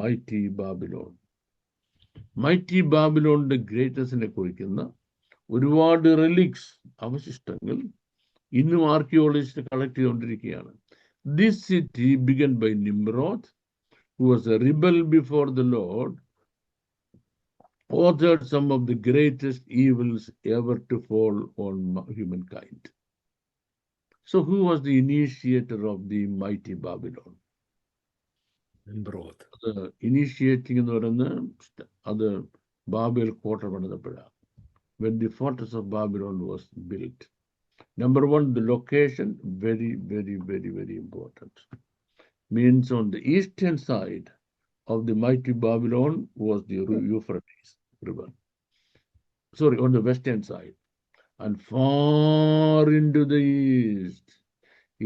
mighty Babylon. Mighty Babylon, the greatness in കുറിക്കുന്ന ഒരുപാട് relics, അവശിഷ്ടങ്ങൾ ഇന്നും archaeologist collect ചെയ്തുകൊണ്ടിരിക്കുകയാണ്. This city began by Nimrod, who was a rebel before the Lord, authored some of the greatest evils ever to fall on humankind. So who was the initiator of the mighty Babylon? Nimrod. Initiating എന്ന് പറയുന്നത് അത് Babel കോട്ട പണിതപ്പോഴാണ്. When the fortress of Babylon was built. Number one, the location, very, very, very, very important. Means on the eastern side of the mighty Babylon was the Euphrates River. Sorry, on the western side. And far into the east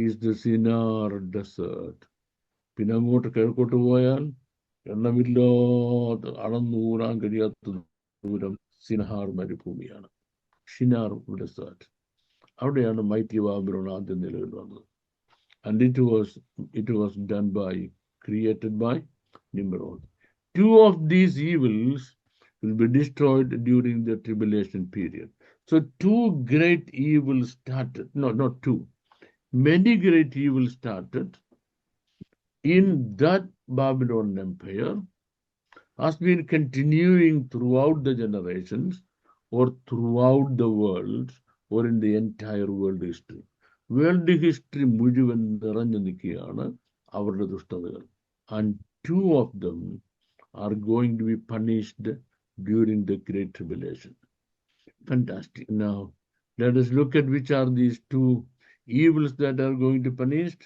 is the Sinai desert. പിന്നെ അങ്ങോട്ട് കിഴക്കോട്ട് പോയാൽ എണ്ണമില്ലാത്ത അളന്നൂരാൻ കഴിയാത്ത ദൂരം സിനഹാർ മരുഭൂമിയാണ്. Shinar desert. അവിടെയാണ് mighty Babylon ആദ്യം നിലവിൽ വന്നത്. And it was done created by Nimrod. Two of these evils will be destroyed during the tribulation period. So two great evils started. No, not two. Many great evils started in that Babylon Empire, has been continuing throughout the generations or throughout the world or in the entire world history. World history മുഴുവൻ നിറഞ്ഞു നിൽക്കുകയാണ് അവരുടെ ദുഷ്ടതകൾ. And two of them are going to be punished during the Great Tribulation. Fantastic. Now, let us look at which are these two evils that are going to be punished,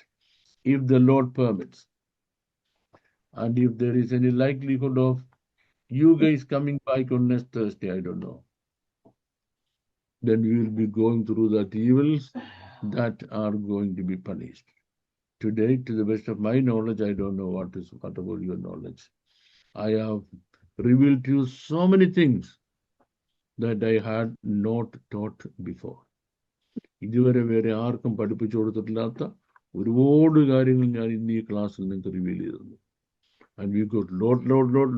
if the Lord permits. And if there is any likelihood of you guys coming back on next Thursday, I don't know. Then we will be going through that evils that are going to be punished. Today, to the best of my knowledge, I don't know what about your knowledge. I have revealed to you so many things that I had not taught before. ഇതുവരെ വേറെ ആർക്കും പഠിപ്പിച്ചു കൊടുത്തിട്ടില്ലാത്ത ഒരുപാട് കാര്യങ്ങൾ ഞാൻ ഇന്ന് ഈ ക്ലാസ്സിൽ നിങ്ങൾക്ക് റിവീൽ ചെയ്തിരുന്നു. And we got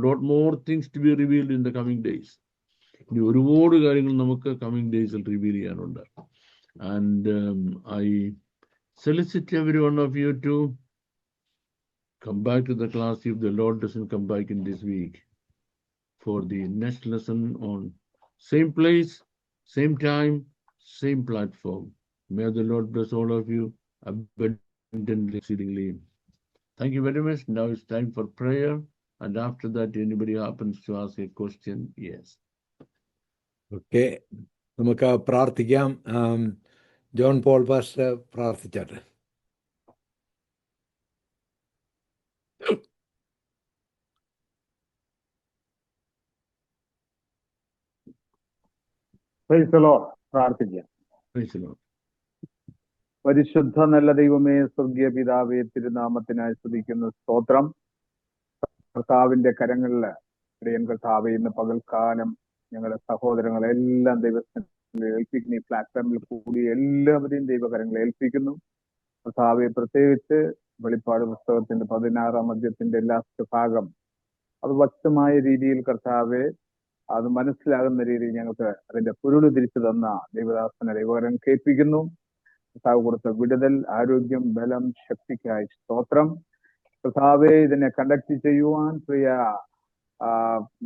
lot more things to be revealed in the coming days. ഇനി ഒരുപാട് കാര്യങ്ങൾ നമുക്ക് കമ്മിങ് ഡേയ്സിൽ റിവീൽ ചെയ്യാനുണ്ട്. And I solicit every one of you to come back to the class if the Lord doesn't come back in this week for the next lesson on same place, same time, same platform. May the Lord bless all of you abundantly, exceedingly. Thank you very much. Now it's time for prayer. And after that, anybody happens to ask a question, yes. Okay, നമുക്ക് പ്രാർത്ഥിക്കാം. John Paul pastor പ്രാർത്ഥിച്ചാട്ടെ. പ്രാർത്ഥിക്കാം. Praise the Lord. പരിശുദ്ധ നല്ല ദൈവമേ, സ്വർഗീയ പിതാവേ, തിരുനാമത്തിനായി സ്തുതിക്കുന്ന സ്തോത്രം. കർത്താവിന്റെ കരങ്ങളിൽ ഇടയൻ കർത്താവേ, ഇന്ന് പകൽക്കാലം ഞങ്ങളുടെ സഹോദരങ്ങളെല്ലാം ദൈവത്തിൽ ഏൽപ്പിക്കുന്നു. ഈ പ്ലാറ്റ്ഫോമിൽ കൂടി എല്ലാവരെയും ദൈവകരങ്ങളെ ഏൽപ്പിക്കുന്നു. കർത്താവെ, പ്രത്യേകിച്ച് വെളിപ്പാട് പുസ്തകത്തിന്റെ 16-ാം അധ്യായത്തിന്റെ ലാസ്റ്റ് ഭാഗം അത് വ്യക്തമായ രീതിയിൽ കർത്താവെ അത് മനസ്സിലാകുന്ന രീതിയിൽ ഞങ്ങൾക്ക് അതിന്റെ പൊരുള് തിരിച്ചു തന്ന ദൈവദാസനെ ദൈവകരം കേൾപ്പിക്കുന്നു. കർത്താവ് കൊടുത്ത വിടുതൽ, ആരോഗ്യം, ബലം, ശക്തിക്കായി സ്തോത്രം. കർത്താവെ, ഇതിനെ കണ്ടക്ട് ചെയ്യുവാൻ പ്രിയ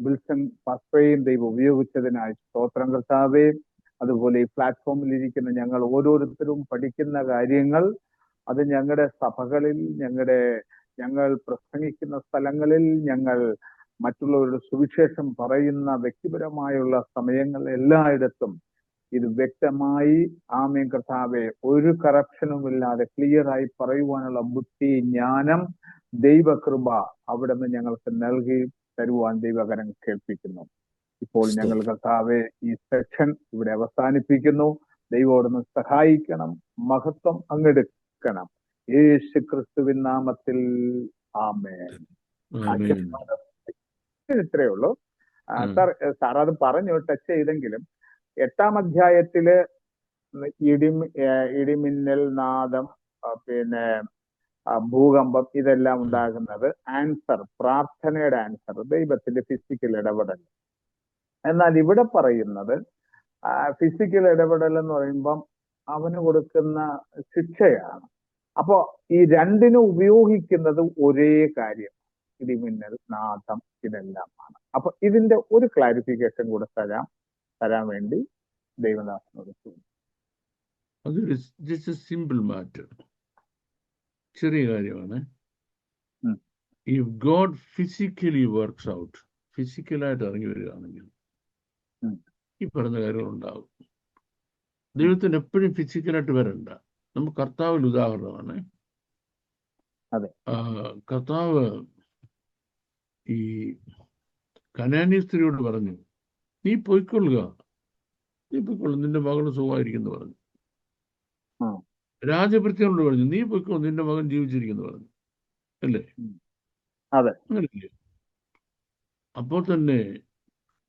വിൽസൺ പാസ്റ്ററേയും ദൈവം ഉപയോഗിച്ചതിനായി സ്തോത്രം കർത്താവെ. അതുപോലെ ഈ പ്ലാറ്റ്ഫോമിൽ ഇരിക്കുന്ന ഞങ്ങൾ ഓരോരുത്തരും പഠിക്കുന്ന കാര്യങ്ങൾ അത് ഞങ്ങളുടെ സഭകളിൽ, ഞങ്ങൾ പ്രസംഗിക്കുന്ന സ്ഥലങ്ങളിൽ, ഞങ്ങൾ മറ്റുള്ളവരുടെ സുവിശേഷം പറയുന്ന വ്യക്തിപരമായുള്ള സമയങ്ങൾ എല്ലായിടത്തും ഇത് വ്യക്തമായി ആമേൻ കർത്താവെ ഒരു കറപ്ഷനും ഇല്ലാതെ ക്ലിയറായി പറയുവാനുള്ള ബുദ്ധി, ജ്ഞാനം, ദൈവകൃപ അവിടെ നിന്ന് ഞങ്ങൾക്ക് നൽകി തരുവാൻ ദൈവകരം കേൾപ്പിക്കുന്നു. ഇപ്പോൾ ഞങ്ങൾ കർത്താവെ ഈ സെക്ഷൻ ഇവിടെ അവസാനിപ്പിക്കുന്നു. ദൈവോടൊന്ന് സഹായിക്കണം, മഹത്വം അങ്ങെടുക്കണം. യേശു ക്രിസ്തുവിൻ നാമത്തിൽ ആമേൻ. ഇത്രയേ ഉള്ളൂ സാർ. അത് പറഞ്ഞു ടച്ച് ചെയ്തെങ്കിലും 8-ാം അധ്യായത്തില് ഇടിമിന്നൽ, നാദം, പിന്നെ ഭൂകമ്പം ഇതെല്ലാം ഉണ്ടാകുന്നത് ആൻസർ, പ്രാർത്ഥനയുടെ ആൻസർ, ദൈവത്തിന്റെ ഫിസിക്കൽ ഇടപെടൽ. എന്നാൽ ഇവിടെ പറയുന്നത് ഫിസിക്കൽ ഇടപെടൽ എന്ന് പറയുമ്പം അവന് കൊടുക്കുന്ന ശിക്ഷയാണ്. അപ്പോ ഈ രണ്ടിനും ഉപയോഗിക്കുന്നത് ഒരേ കാര്യം, ഇടിമിന്നൽ, നാദം, ഇതെല്ലാമാണ്. അപ്പൊ ഇതിന്റെ ഒരു ക്ലാരിഫിക്കേഷൻ കൂടെ തരാൻ വേണ്ടി ദൈവദാസനോട് ചോദിച്ചു. അതൊരു ജസ്റ്റ് സിമ്പിൾ മാറ്റർ, ചെറിയ കാര്യമാണ്. If God physically works out, ഫിസിക്കലായിട്ട് ഇറങ്ങി വരികയാണെങ്കിൽ ഈ പറഞ്ഞ കാര്യങ്ങൾ ഉണ്ടാകും. ദൈവത്തിന് എപ്പോഴും ഫിസിക്കലായിട്ട് വരണ്ട. നമുക്ക് കർത്താവിൽ ഉദാഹരണമാണ്. കർത്താവ് ഈ കനാന്യ സ്ത്രീയോട് പറഞ്ഞു, നീ പൊയ്ക്കൊള്ളുക, നിന്റെ മകൾ സുഖമായിരിക്കുന്നു പറഞ്ഞു. രാജഭൃത്യനോട് പറഞ്ഞു, നീ പൊയ്ക്കോ, നിന്റെ മകൻ ജീവിച്ചിരിക്കുന്നു പറഞ്ഞു. അല്ലേ? അതെ. അങ്ങനെയല്ലേ? അപ്പോൾ തന്നെ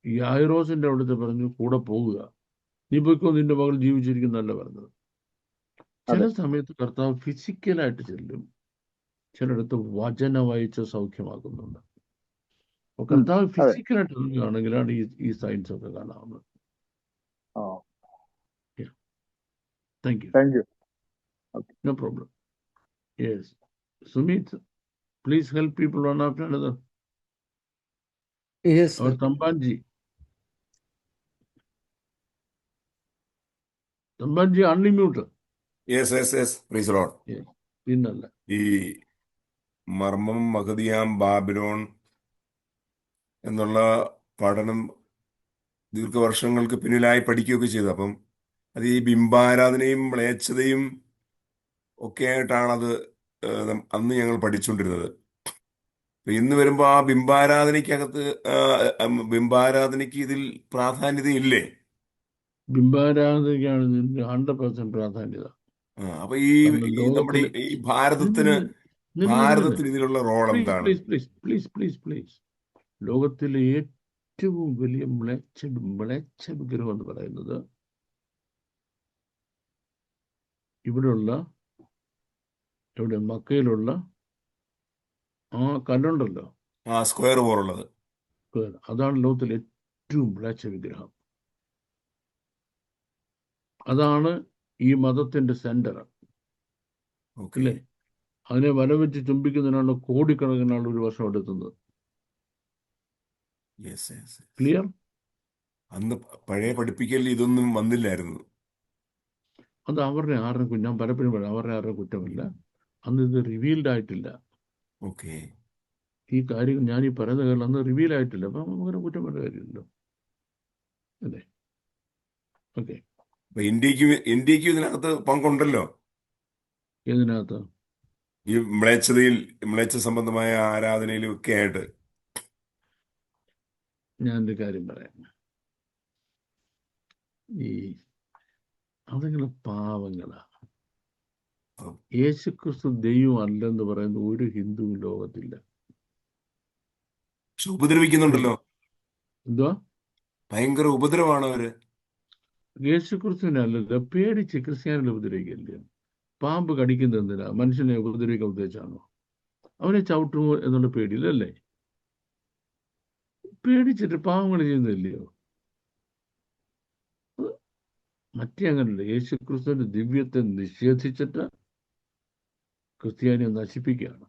യായിറോസിന്റെ അവിടുത്തെ പറഞ്ഞു കൂടെ പോവുക, നീ പോയിക്കോ, നിന്റെ മകൾ ജീവിച്ചിരിക്കുന്നല്ല പറഞ്ഞത്. ചില സമയത്ത് കർത്താവ് ഫിസിക്കലായിട്ട് ചെല്ലും, ചിലയിടത്ത് വചനം വായിച്ച് സൗഖ്യമാക്കുന്നുണ്ട്. അപ്പോൾ കർത്താവ് ഫിസിക്കലായിട്ട് ഇറങ്ങുകയാണെങ്കിലാണ് ഈ സയൻസ് ഒക്കെ കാണാവുന്നത്. Thank you. Thank you. No problem. Yes. Sumit, please help people one after another. Yes, Or sir. Tambanji. Tambanji, unlimited. Yes yes yes praise the Lord. Yes. പിന്നല്ല. ഈ മർമ്മം മഹദിയാം ബാബിലോൺ എന്നുള്ള പഠനം ദീർഘവർഷങ്ങൾക്ക് പിന്നിലായി പഠിക്കുകയൊക്കെ ചെയ്തു. അപ്പം അത് ഈ ബിംബാരാധനയും മ്ലേച്ഛതയും ഒക്കെ ആയിട്ടാണത് അന്ന് ഞങ്ങൾ പഠിച്ചുകൊണ്ടിരുന്നത്. ഇന്ന് വരുമ്പോൾ ആ ബിംബാരാധനയ്ക്ക് ഇതിൽ പ്രാധാന്യതയില്ലേ? ബിംബാരാധനയ്ക്കാണ് 100% പ്രാധാന്യത. അപ്പൊ ഈ നമ്മുടെ ഈ ഭാരതത്തിന് ഇതിലുള്ള റോൾ എന്താണ്? പ്ലീസ്. ലോകത്തിലെ ഏറ്റവും വലിയ മ്ലേച്ഛ വിഗ്രഹം എന്ന് പറയുന്നത് ഇവിടെ മക്കയിലുള്ള ആ കല്ലുണ്ടല്ലോ, ആ സ്ക്വയർ പോലുള്ളത്, അതാണ് ലോകത്തിലെ ഏറ്റവും മ്ലേച്ഛ വിഗ്രഹം. അതാണ് ഈ മതത്തിന്റെ സെന്റർ, അല്ലേ? അതിനെ വലം വെച്ച് ചുംബിക്കുന്നതിനാണ് കോടിക്കണക്കിന് ആൾ ഒരു വർഷം എടുത്തുന്നത്. ക്ലിയർ? അന്ന് പഴയ പഠിപ്പിക്കൽ ഇതൊന്നും വന്നില്ലായിരുന്നു. അത് അവരുടെ ആരുടെയും, ഞാൻ പലപ്പോഴും പറയാം, അവരുടെ ആരുടെയും കുറ്റമില്ല. അന്ന് ഇത് റിവീൽഡ് ആയിട്ടില്ല. ഓക്കെ, ഈ കാര്യം ഞാൻ ഈ പറയുന്ന കാര്യം അന്ന് റിവീൽ ആയിട്ടില്ല. അപ്പം നമുക്ക് കുറ്റം വേണ്ട കാര്യമില്ലല്ലോ, അല്ലേ? ഓക്കെ. ഇന്ത്യക്ക് ഇതിനകത്ത് പങ്കുണ്ടല്ലോ. ഇതിനകത്ത് ഈ മ്ലേച്ഛ സംബന്ധമായ ആരാധനയിലും ഒക്കെ ആയിട്ട്. ഞാനൊരു കാര്യം പറയാം. ഈ അതുങ്ങൾ പാവങ്ങളാ. യേശുക്രിസ്തു ദൈവം അല്ലെന്ന് പറയുന്ന ഒരു ഹിന്ദുവും ലോകത്തില്ല. ഉപദ്രവിക്കുന്നുണ്ടല്ലോ. എന്തുവാ? ഭയങ്കര ഉപദ്രവമാണ് അവര്. യേശുക്രിസ്തുവിനെ അല്ലല്ലോ, പേടിച്ച് ക്രിസ്ത്യാനികളെ ഉപദ്രവിക്കല്ലേ. പാമ്പ് കടിക്കുന്നത് എന്തിനാ? മനുഷ്യനെ ഉപദ്രവിക്കാൻ ഉദ്ദേശിച്ചാണോ? അവനെ ചവിട്ടുമോ എന്നുള്ള പേടിയില്ലല്ലേ? പേടിച്ചിട്ട് പാവങ്ങൾ ചെയ്യുന്നില്ലയോ? മറ്റേ അങ്ങനല്ല. യേശുക്രിസ്തുവിന്റെ ദിവ്യത്തെ നിഷേധിച്ചിട്ട് ക്രിസ്ത്യാനിയെ നശിപ്പിക്കുകയാണ്.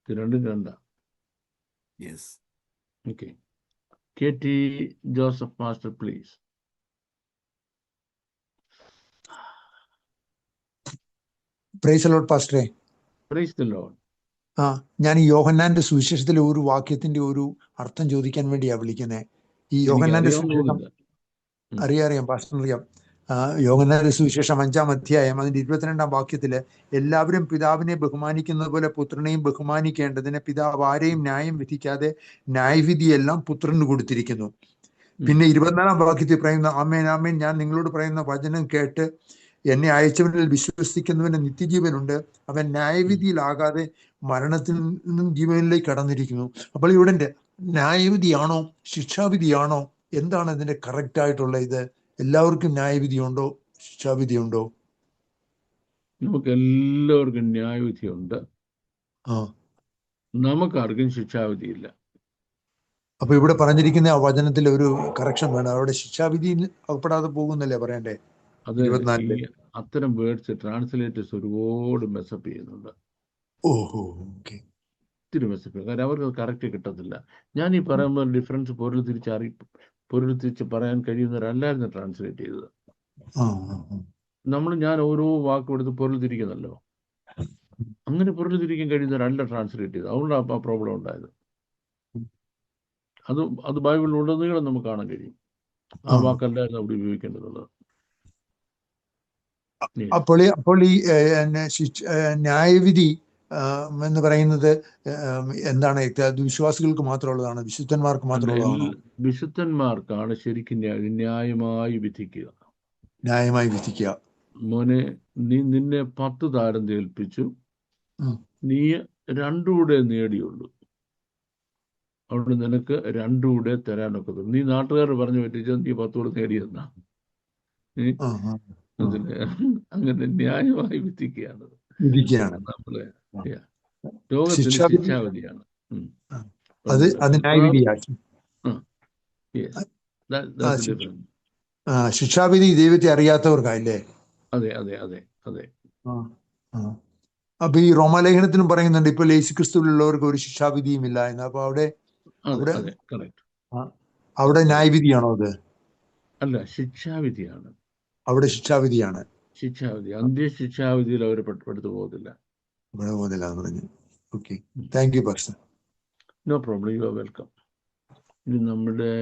ഇത് രണ്ടും രണ്ടാ. Okay. KT Joseph master please. Praise the lord പാസ്റ്ററെ. പ്രൈസ് ദി ലോർഡ്. ഞാൻ ഈ യോഹന്നാന്റെ സുവിശേഷത്തിലെ ഒരു വാക്യത്തിന്റെ ഒരു അർത്ഥം ചോദിക്കാൻ വേണ്ടിയാ വിളിക്കുന്നത്. ഈ യോഹന്നാന്റെ സുവിശേഷം അറിയാം പാസ്റ്റർ, അറിയാം. യോഹന്നാന്റെ സുവിശേഷം 5-ാം അധ്യായം അതിന്റെ 22-ാം വാക്യത്തില് എല്ലാവരും പിതാവിനെ ബഹുമാനിക്കുന്നത് പോലെ പുത്രനെയും ബഹുമാനിക്കേണ്ടതിന് പിതാവ് ആരെയും ന്യായം വിധിക്കാതെ ന്യായവിധിയെല്ലാം പുത്രന് കൊടുത്തിരിക്കുന്നു. പിന്നെ 24-ാം വാക്യത്തിൽ പറയുന്ന ആമേൻ ആമേൻ ഞാൻ നിങ്ങളോട് പറയുന്ന വചനം കേട്ട് എന്നെ അയച്ചവനിൽ വിശ്വസിക്കുന്നവന് നിത്യജീവനുണ്ട്, അവൻ ന്യായവിധിയിലാകാതെ മരണത്തിൽ നിന്നും ജീവനിലേക്ക് കടന്നിരിക്കുന്നു. അപ്പോൾ ഇവിടെ ന്യായവിധിയാണോ ശിക്ഷാവിധിയാണോ? എന്താണ് ഇതിന്റെ കറക്റ്റ് ആയിട്ടുള്ള ഇത്? എല്ലാവർക്കും ന്യായവിധിയുണ്ടോ ശിക്ഷാവിധിയുണ്ടോ? നമുക്ക് എല്ലാവർക്കും ന്യായവിധിയുണ്ട്, നമുക്കാർക്കും ശിക്ഷാവിധിയില്ല. അപ്പൊ ഇവിടെ പറഞ്ഞിരിക്കുന്ന ആ വചനത്തിൽ ഒരു കറക്ഷൻ വേണം. അവിടെ ശിക്ഷാവിധിയിൽ അകപ്പെടാതെ പോകുന്നല്ലേ പറയണ്ടേ? അത് അത്തരം വേർഡ്സ് ട്രാൻസ്ലേറ്റേഴ്സ് ഒരുപാട് മെസ്സപ്പ് ചെയ്യുന്നുണ്ട്. ഒത്തിരി മെസ്സപ്പ് ചെയ്യും. കാരണം അവർക്ക് കറക്റ്റ് കിട്ടത്തില്ല. ഞാൻ ഈ പറയുമ്പോൾ ഡിഫറൻസ് പൊരുൾ തിരിച്ച് പറയാൻ കഴിയുന്നവരല്ലായിരുന്നു ട്രാൻസ്ലേറ്റ് ചെയ്തത്. ഞാൻ ഓരോ വാക്കും എടുത്ത് പൊരുൾ തിരിക്കുന്നല്ലോ. അങ്ങനെ പൊരുൾ തിരിക്കാൻ കഴിയുന്നവരല്ല ട്രാൻസ്ലേറ്റ് ചെയ്തത്. അതുകൊണ്ടാണ് ആ പ്രോബ്ലം ഉണ്ടായത്. അത് ബൈബിളിൽ ഉടനീളം നമുക്ക് കാണാൻ കഴിയും. ആ വാക്കല്ലായിരുന്നു അവിടെ ഉപയോഗിക്കേണ്ടതുള്ളത്. അപ്പോൾ ഈ ന്യായവിധി എന്ന് പറയുന്നത് എന്താണ്? വിശ്വാസികൾക്ക് മാത്രമുള്ളതാണ്? വിശുദ്ധന്മാർക്ക് മാത്രമുള്ളതാണോ? വിശുദ്ധന്മാർക്കാണ് ശരിക്കും ന്യായമായി വിധിക്കുക. ന്യായമായി വിധിക്കുക. മോനെ, നിന്നെ 10 താലന്ത് ഏൽപ്പിച്ചു, നീ രണ്ടുകൂടെ നേടിയുള്ളൂ. അവിടെ നിനക്ക് രണ്ടുകൂടെ തരാനൊക്കത്തുള്ളൂ. നീ നാട്ടുകാർ പറഞ്ഞു പറ്റിച്ചാൽ നീ 10 കൂടെ നേടിയെന്നാ. അതിന് അങ്ങനെ ന്യായമായി വിധിക്കുകയാണ് നമ്മളെ. ലോകത്തിന് ശിക്ഷാവിധിയാണ്. ശിക്ഷാവിധി ദൈവത്തെ അറിയാത്തവർക്കല്ലേ? അതെ അതെ അതെ അതെ. അപ്പൊ ഈ റോമാലേഖനത്തിനും പറയുന്നുണ്ട് ഇപ്പോൾ യേശുക്രിസ്തുവിലുള്ളവർക്ക് ഒരു ശിക്ഷാവിധിയും ഇല്ല എന്ന്. അപ്പൊ അവിടെ ന്യായവിധിയാണോ അത്? അല്ല, ശിക്ഷാവിധിയാണ്. അവിടെ ശിക്ഷാവിധിയാണ്. ശിക്ഷാവിധി, അന്ത്യശിക്ഷാവിധിയിൽ അവർ പെടുത്തു പോകത്തില്ല. പറഞ്ഞു. Okay, thank you pastor. No problem, you are welcome. ഇനി നമ്മുടെ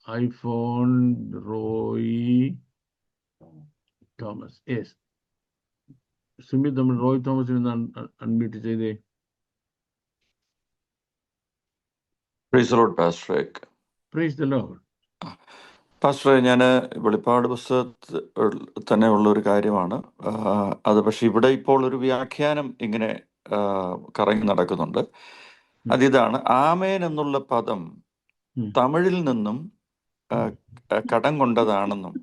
ഐഫോൺ റോയി തോമസ്. യെസ് സുമിത്, നമ്മൾ റോയ് തോമസിന് അൺമ്യൂട്ട് ചെയ്തേ. പ്രൈസ് ദി ലോർഡ് പാസ്റ്ററെ. Praise the lord. പാസ്റ്ററെ, ഞാൻ വെളിപ്പാട് പുസ്തകത്തിൽ തന്നെ ഉള്ള ഒരു കാര്യമാണ് അത്. പക്ഷെ ഇവിടെ ഇപ്പോൾ ഒരു വ്യാഖ്യാനം ഇങ്ങനെ കറങ്ങി നടക്കുന്നുണ്ട്. അതിതാണ്, ആമേൻ എന്നുള്ള പദം തമിഴിൽ നിന്നും കടം കൊണ്ടതാണെന്നും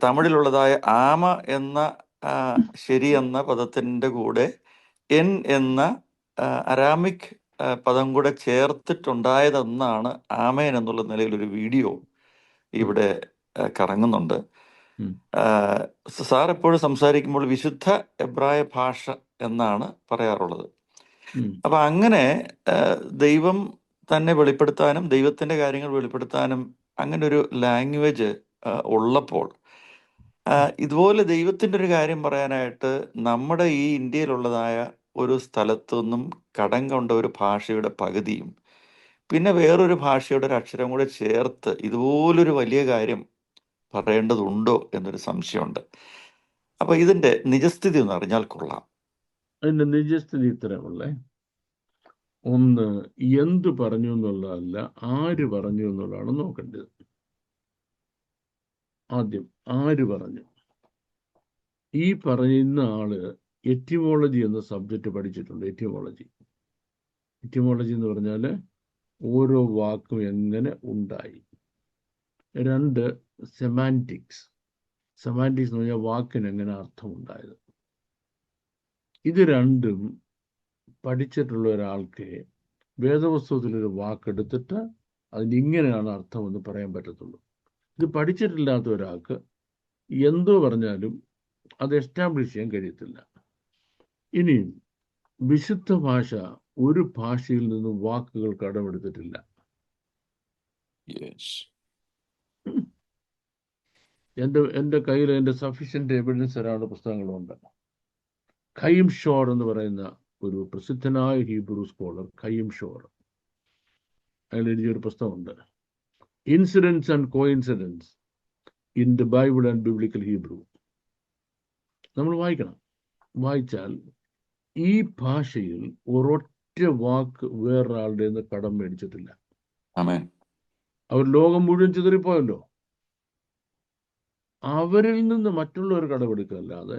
തമിഴിലുള്ളതായ ആമ എന്ന ശരി എന്ന പദത്തിൻ്റെ കൂടെ എൻ എന്ന അരാമിക് പദം കൂടെ ചേർത്തിട്ടുണ്ടായതെന്നാണ് ആമേൻ എന്നുള്ള നിലയിലൊരു വീഡിയോ ഇവിടെ കറങ്ങുന്നുണ്ട്. സാർ എപ്പോഴും സംസാരിക്കുമ്പോൾ വിശുദ്ധ എബ്രായ ഭാഷ എന്നാണ് പറയാറുള്ളത്. അപ്പൊ അങ്ങനെ ദൈവം തന്നെ വെളിപ്പെടുത്താനും ദൈവത്തിന്റെ കാര്യങ്ങൾ വെളിപ്പെടുത്താനും അങ്ങനെ ഒരു ലാംഗ്വേജ് ഉള്ളപ്പോൾ ഇതുപോലെ ദൈവത്തിന്റെ ഒരു കാര്യം പറയാനായിട്ട് നമ്മുടെ ഈ ഇന്ത്യയിലുള്ളതായ ഒരു സ്ഥലത്തുനിന്നും കടം കൊണ്ട ഒരു ഭാഷയുടെ പകുതിയും പിന്നെ വേറൊരു ഭാഷയുടെ ഒരു അക്ഷരം കൂടെ ചേർത്ത് ഇതുപോലൊരു വലിയ കാര്യം പറയേണ്ടതുണ്ടോ എന്നൊരു സംശയമുണ്ട്. അപ്പൊ ഇതിന്റെ നിജസ്ഥിതി ഒന്ന് അറിഞ്ഞാൽ കൊള്ളാം. അതിന്റെ നിജസ്ഥിതി ഇത്തരമുള്ളേ: ഒന്ന്, എന്ത് പറഞ്ഞു എന്നുള്ളതല്ല, ആര് പറഞ്ഞു എന്നുള്ളതാണ് നോക്കേണ്ടത്. ആദ്യം ആര് പറഞ്ഞു. ഈ പറയുന്ന ആള് എറ്റിമോളജി എന്ന സബ്ജക്റ്റ് പഠിച്ചിട്ടുണ്ട്. എറ്റിമോളജി എന്ന് പറഞ്ഞാൽ ഓരോ വാക്കും എങ്ങനെ ഉണ്ടായി. 2, സെമാൻറ്റിക്സ് എന്ന് പറഞ്ഞാൽ വാക്കിന് എങ്ങനെ അർത്ഥമുണ്ടായത്. ഇത് രണ്ടും പഠിച്ചിട്ടുള്ള ഒരാൾക്ക് വേദപുസ്തകത്തിലൊരു വാക്കെടുത്തിട്ട് അതിനിങ്ങനെയാണ് അർത്ഥമെന്ന് പറയാൻ പറ്റത്തുള്ളൂ. ഇത് പഠിച്ചിട്ടില്ലാത്ത ഒരാൾക്ക് എന്തോ പറഞ്ഞാലും അത് എസ്റ്റാബ്ലിഷ് ചെയ്യാൻ കഴിയത്തില്ല. ഇനിയും വിശുദ്ധ ഭാഷ ഒരു ഭാഷയിൽ നിന്നും വാക്കുകൾ കടമെടുത്തിട്ടില്ല. എൻ്റെ കയ്യിൽ എൻ്റെ സഫീഷ്യൻ്റ് എവിഡൻസ് തരാനുള്ള പുസ്തകങ്ങളുണ്ട്. ഖയ്യിം ഷോർ എന്ന് പറയുന്ന ഒരു പ്രസിദ്ധനായ ഹീബ്രു സ്കോളർ, ഖയ്യിം ഷോർ, അയാൾ എഴുതിയൊരു പുസ്തകമുണ്ട്, incidents and coincidence in the Bible and biblical Hebrew. നമ്മൾ വായിക്കണം. വായിച്ചാൽ ഈ ഭാഷയിൽ ഒരൊറ്റ വാക്ക് വേറൊരാളുടെ നിന്ന് കടം മേടിച്ചിട്ടില്ല. അവർ ലോകം മുഴുവൻ ചിതറിപ്പോയല്ലോ. അവരിൽ നിന്ന് മറ്റുള്ളവർ കടമെടുക്കല്ലാതെ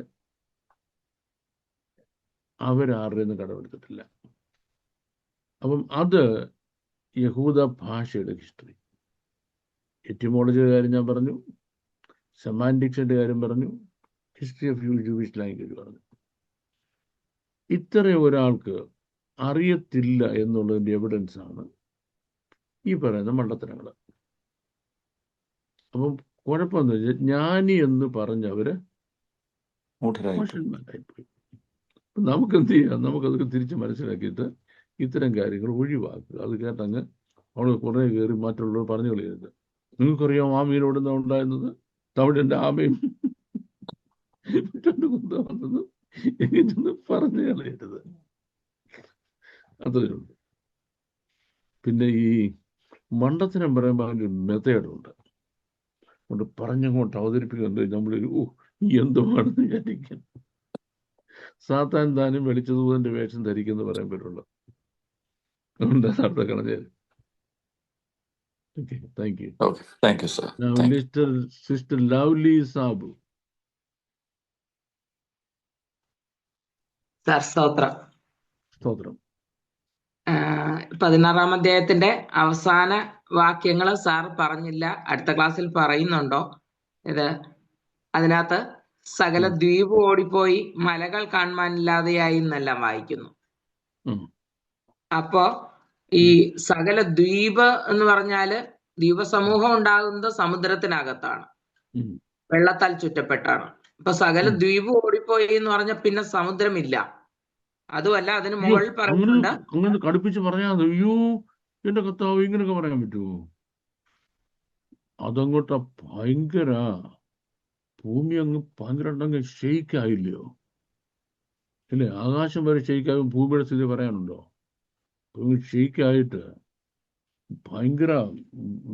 അവരാരുടെ നിന്ന് കടമെടുത്തിട്ടില്ല. അപ്പം അത് യഹൂദ ഭാഷയുടെ ഹിസ്റ്ററി. എറ്റിമോളജിയുടെ കാര്യം ഞാൻ പറഞ്ഞു, സെമാൻറ്റിക്സിന്റെ കാര്യം പറഞ്ഞു, ഹിസ്റ്ററി ഓഫ് ജൂയിഷ് ലാംഗ്വേജ് പറഞ്ഞു. ഇത്രയും ഒരാൾക്ക് അറിയത്തില്ല എന്നുള്ളതിൻ്റെ എവിഡൻസ് ആണ് ഈ പറയുന്ന മണ്ടത്തരങ്ങൾ. അപ്പം കുഴപ്പമെന്ന് വെച്ചാൽ ജ്ഞാനി എന്ന് പറഞ്ഞവര് മോശന്മാരായിപ്പോയി. നമുക്കെന്ത് ചെയ്യാം? നമുക്കതൊക്കെ തിരിച്ച് മനസ്സിലാക്കിയിട്ട് ഇത്തരം കാര്യങ്ങൾ ഒഴിവാക്കുക. അത് കേട്ടങ്ങ് അവിടെ കുറേ കയറി മറ്റുള്ളവർ പറഞ്ഞു കളയരുത്. നിങ്ങൾക്കറിയാം ആമീനോട് എന്താ ഉണ്ടായിരുന്നത്, തമിഴിൻ്റെ ആമയും വന്നത് എങ്ങനെ പറഞ്ഞു കളയരുത്. അത്രയുണ്ട്. പിന്നെ ഈ മണ്ടത്തരം പറയുമ്പോൾ അതിൻ്റെ ഒരു മെത്തേഡുണ്ട്. അതുകൊണ്ട് പറഞ്ഞങ്ങോട്ട് അവതരിപ്പിക്കുന്നത് നമ്മളൊരു എന്തുവാണെന്ന് വിചാരിക്കും. സാത്താൻ താനും വെളിച്ചതൂതന്റെ വേഷം ധരിക്കുന്നു പറയാൻ പറ്റുള്ളൂ. അതുകൊണ്ട് അവിടെ കളഞ്ഞേര്. Okay, thank you. Okay, thank you, sir. Now, Sister Lovely Sabu. Sir, Sotra. സ്തോത്രം. 16-ാം അധ്യായത്തിന്റെ അവസാന വാക്യങ്ങൾ സാർ പറഞ്ഞില്ല, അടുത്ത ക്ലാസ്സിൽ പറയുന്നുണ്ടോ? ഇത് അതിനകത്ത് സകല ദ്വീപ് ഓടിപ്പോയി മലകൾ കാണുവാനില്ലാതെയായി എന്നെല്ലാം വായിക്കുന്നു. അപ്പോ ഈ സകല ദ്വീപ് എന്ന് പറഞ്ഞാല് ദ്വീപ സമൂഹം ഉണ്ടാകുന്നത് സമുദ്രത്തിനകത്താണ്, വെള്ളത്താൽ ചുറ്റപ്പെട്ടാണ്. അപ്പൊ സകല ദ്വീപ് ഓടിപ്പോയി എന്ന് പറഞ്ഞാൽ പിന്നെ സമുദ്രമില്ല. അതുമല്ല, അതിന് മുകളിൽ പറയുന്നുണ്ട്. അങ്ങനെ കടുപ്പിച്ച് പറഞ്ഞാൽ അയ്യോ എന്റെ കർത്താവ് ഇങ്ങനെയൊക്കെ പറയാൻ പറ്റുമോ? അതങ്ങോട്ട് ഭയങ്കര ഭൂമി അങ്ങ് ഭയങ്കരമായിട്ടങ്ങ് ഷെയ്ക്കായില്ലയോ? അല്ലേ? ആകാശം വരെ ഷെയ്ക്കാകും, ഭൂമിയുടെ സ്ഥിതി പറയാനുണ്ടോ? ഭൂമി ഷെയ്ക്കായിട്ട് ഭയങ്കര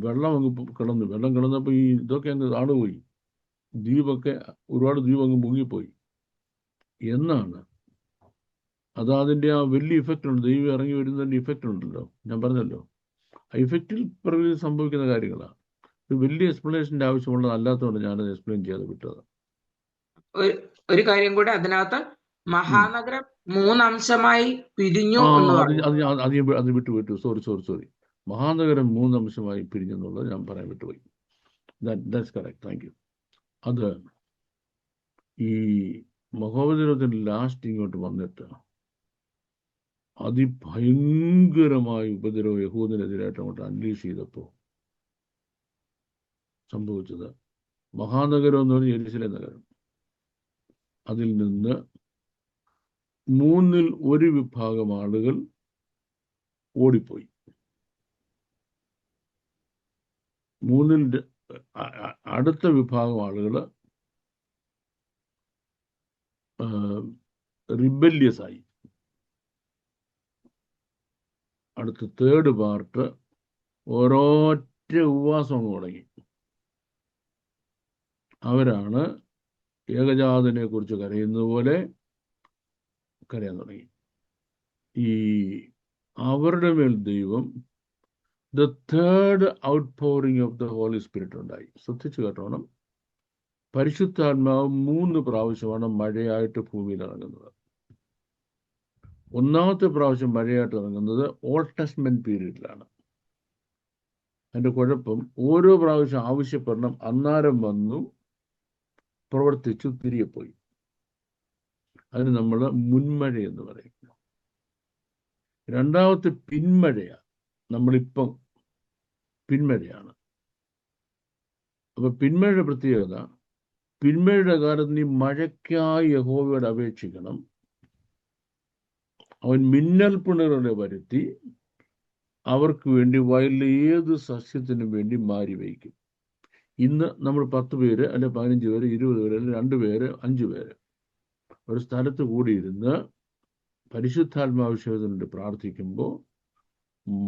വെള്ളം അങ്ങ് കിടന്നു. വെള്ളം കിടന്നപ്പോൾ ഈ ഇതൊക്കെ അങ്ങ് താണുപോയി. ദ്വീപൊക്കെ ഒരുപാട് ദ്വീപ് അങ്ങ് മുങ്ങിപ്പോയി എന്നാണ്. അതിൻ്റെ ആ വലിയ ഇഫക്റ്റ് ഉണ്ട്. ദൈവം ഇറങ്ങി വരുന്നതിൻ്റെ ഇഫക്റ്റ് ഉണ്ടല്ലോ, ഞാൻ പറഞ്ഞല്ലോ. ആ ഇഫക്റ്റിൽ പ്രകൃതി സംഭവിക്കുന്ന കാര്യങ്ങളാണ്. ഒരു വലിയ എക്സ്പ്ലനേഷൻ്റെ ആവശ്യമുള്ളത് അല്ലാത്തതുകൊണ്ട് ഞാനത് എക്സ്പ്ലെയിൻ ചെയ്യാതെ വിട്ടത്. ഒരു കാര്യം കൂടെ അതിനകത്ത്, മഹാനഗരം 3 അംശമായി പിരിഞ്ഞു എന്ന് പറഞ്ഞു. അത് വിട്ടു. സോറി. മഹാനഗരം 3 അംശമായി പിരിഞ്ഞെന്നുള്ളത് ഞാൻ പറയാൻ വിട്ടുപോയി. That's correct. Thank you. അത് ഈ മഹോപദ്രവത്തിന് ലാസ്റ്റ് ഇങ്ങോട്ട് വന്നിട്ട് അതിഭയങ്കരമായ ഉപദ്രവം യഹൂദനെതിരായിട്ട് അങ്ങോട്ട് അൺലീഷ് ചെയ്തപ്പോൾ സംഭവിച്ചത്, മഹാനഗരം എന്ന് പറഞ്ഞാൽ യെരുശലേം നഗരം, അതിൽ നിന്ന് 3-ൽ 1 വിഭാഗം ആളുകൾ ഓടിപ്പോയി. 3-ൽ അടുത്ത വിഭാഗം ആളുകൾ റിബല്യസ് ആയി. അടുത്ത 3rd പാർട്ട് ഒരൊറ്റ ഉപവാസം തുടങ്ങി. അവരാണ് ഏകജാതനെ കുറിച്ച് കരയുന്നത് പോലെ കരയാൻ തുടങ്ങി. ഈ അവരുടെ മേൽ ദൈവം the 3rd outpouring of the holy spirit ഉണ്ടായി. ശ്രദ്ധിച്ചു കേട്ടോണം. പരിശുദ്ധാത്മാവ് 3 പ്രാവശ്യമാണ് മഴയായിട്ട് ഭൂമിയിൽ ഇറങ്ങുന്നത്. 1ാമത്തെ പ്രാവശ്യം മഴയായിട്ട് ഇറങ്ങുന്നത് ഓൾഡ് ടെസ്റ്റ്മെന്റ് പീരീഡിലാണ്. അതിൻ്റെ കുഴപ്പം, ഓരോ പ്രാവശ്യം ആവശ്യപ്പെടണം, അന്നേരം വന്നു പ്രവർത്തിച്ചു തിരികെ പോയി. അതിന് നമ്മൾ മുൻമഴ എന്ന് പറയും. 2ാമത്തെ പിന്മഴയാണ്. നമ്മളിപ്പം പിന്മഴയാണ്. അപ്പൊ പിന്മഴയുടെ പ്രത്യേകത, പിന്മഴയുടെ കാലത്ത് നീ മഴയ്ക്കായി യഹോവയോട് അപേക്ഷിക്കണം. അവൻ മിന്നൽ പിണറുകളെ വരുത്തി അവർക്ക് വേണ്ടി വയലിലെ ഏത് സസ്യത്തിനും വേണ്ടി മാറി വയ്ക്കും. ഇന്ന് നമ്മൾ 10 പേര് അല്ലെ 15 പേര് 20 പേര് അല്ലെ 2 പേര് 5 പേര് ഒരു സ്ഥലത്ത് കൂടിയിരുന്ന് പരിശുദ്ധാത്മാവിഷയത്തിന് വേണ്ടി പ്രാർത്ഥിക്കുമ്പോൾ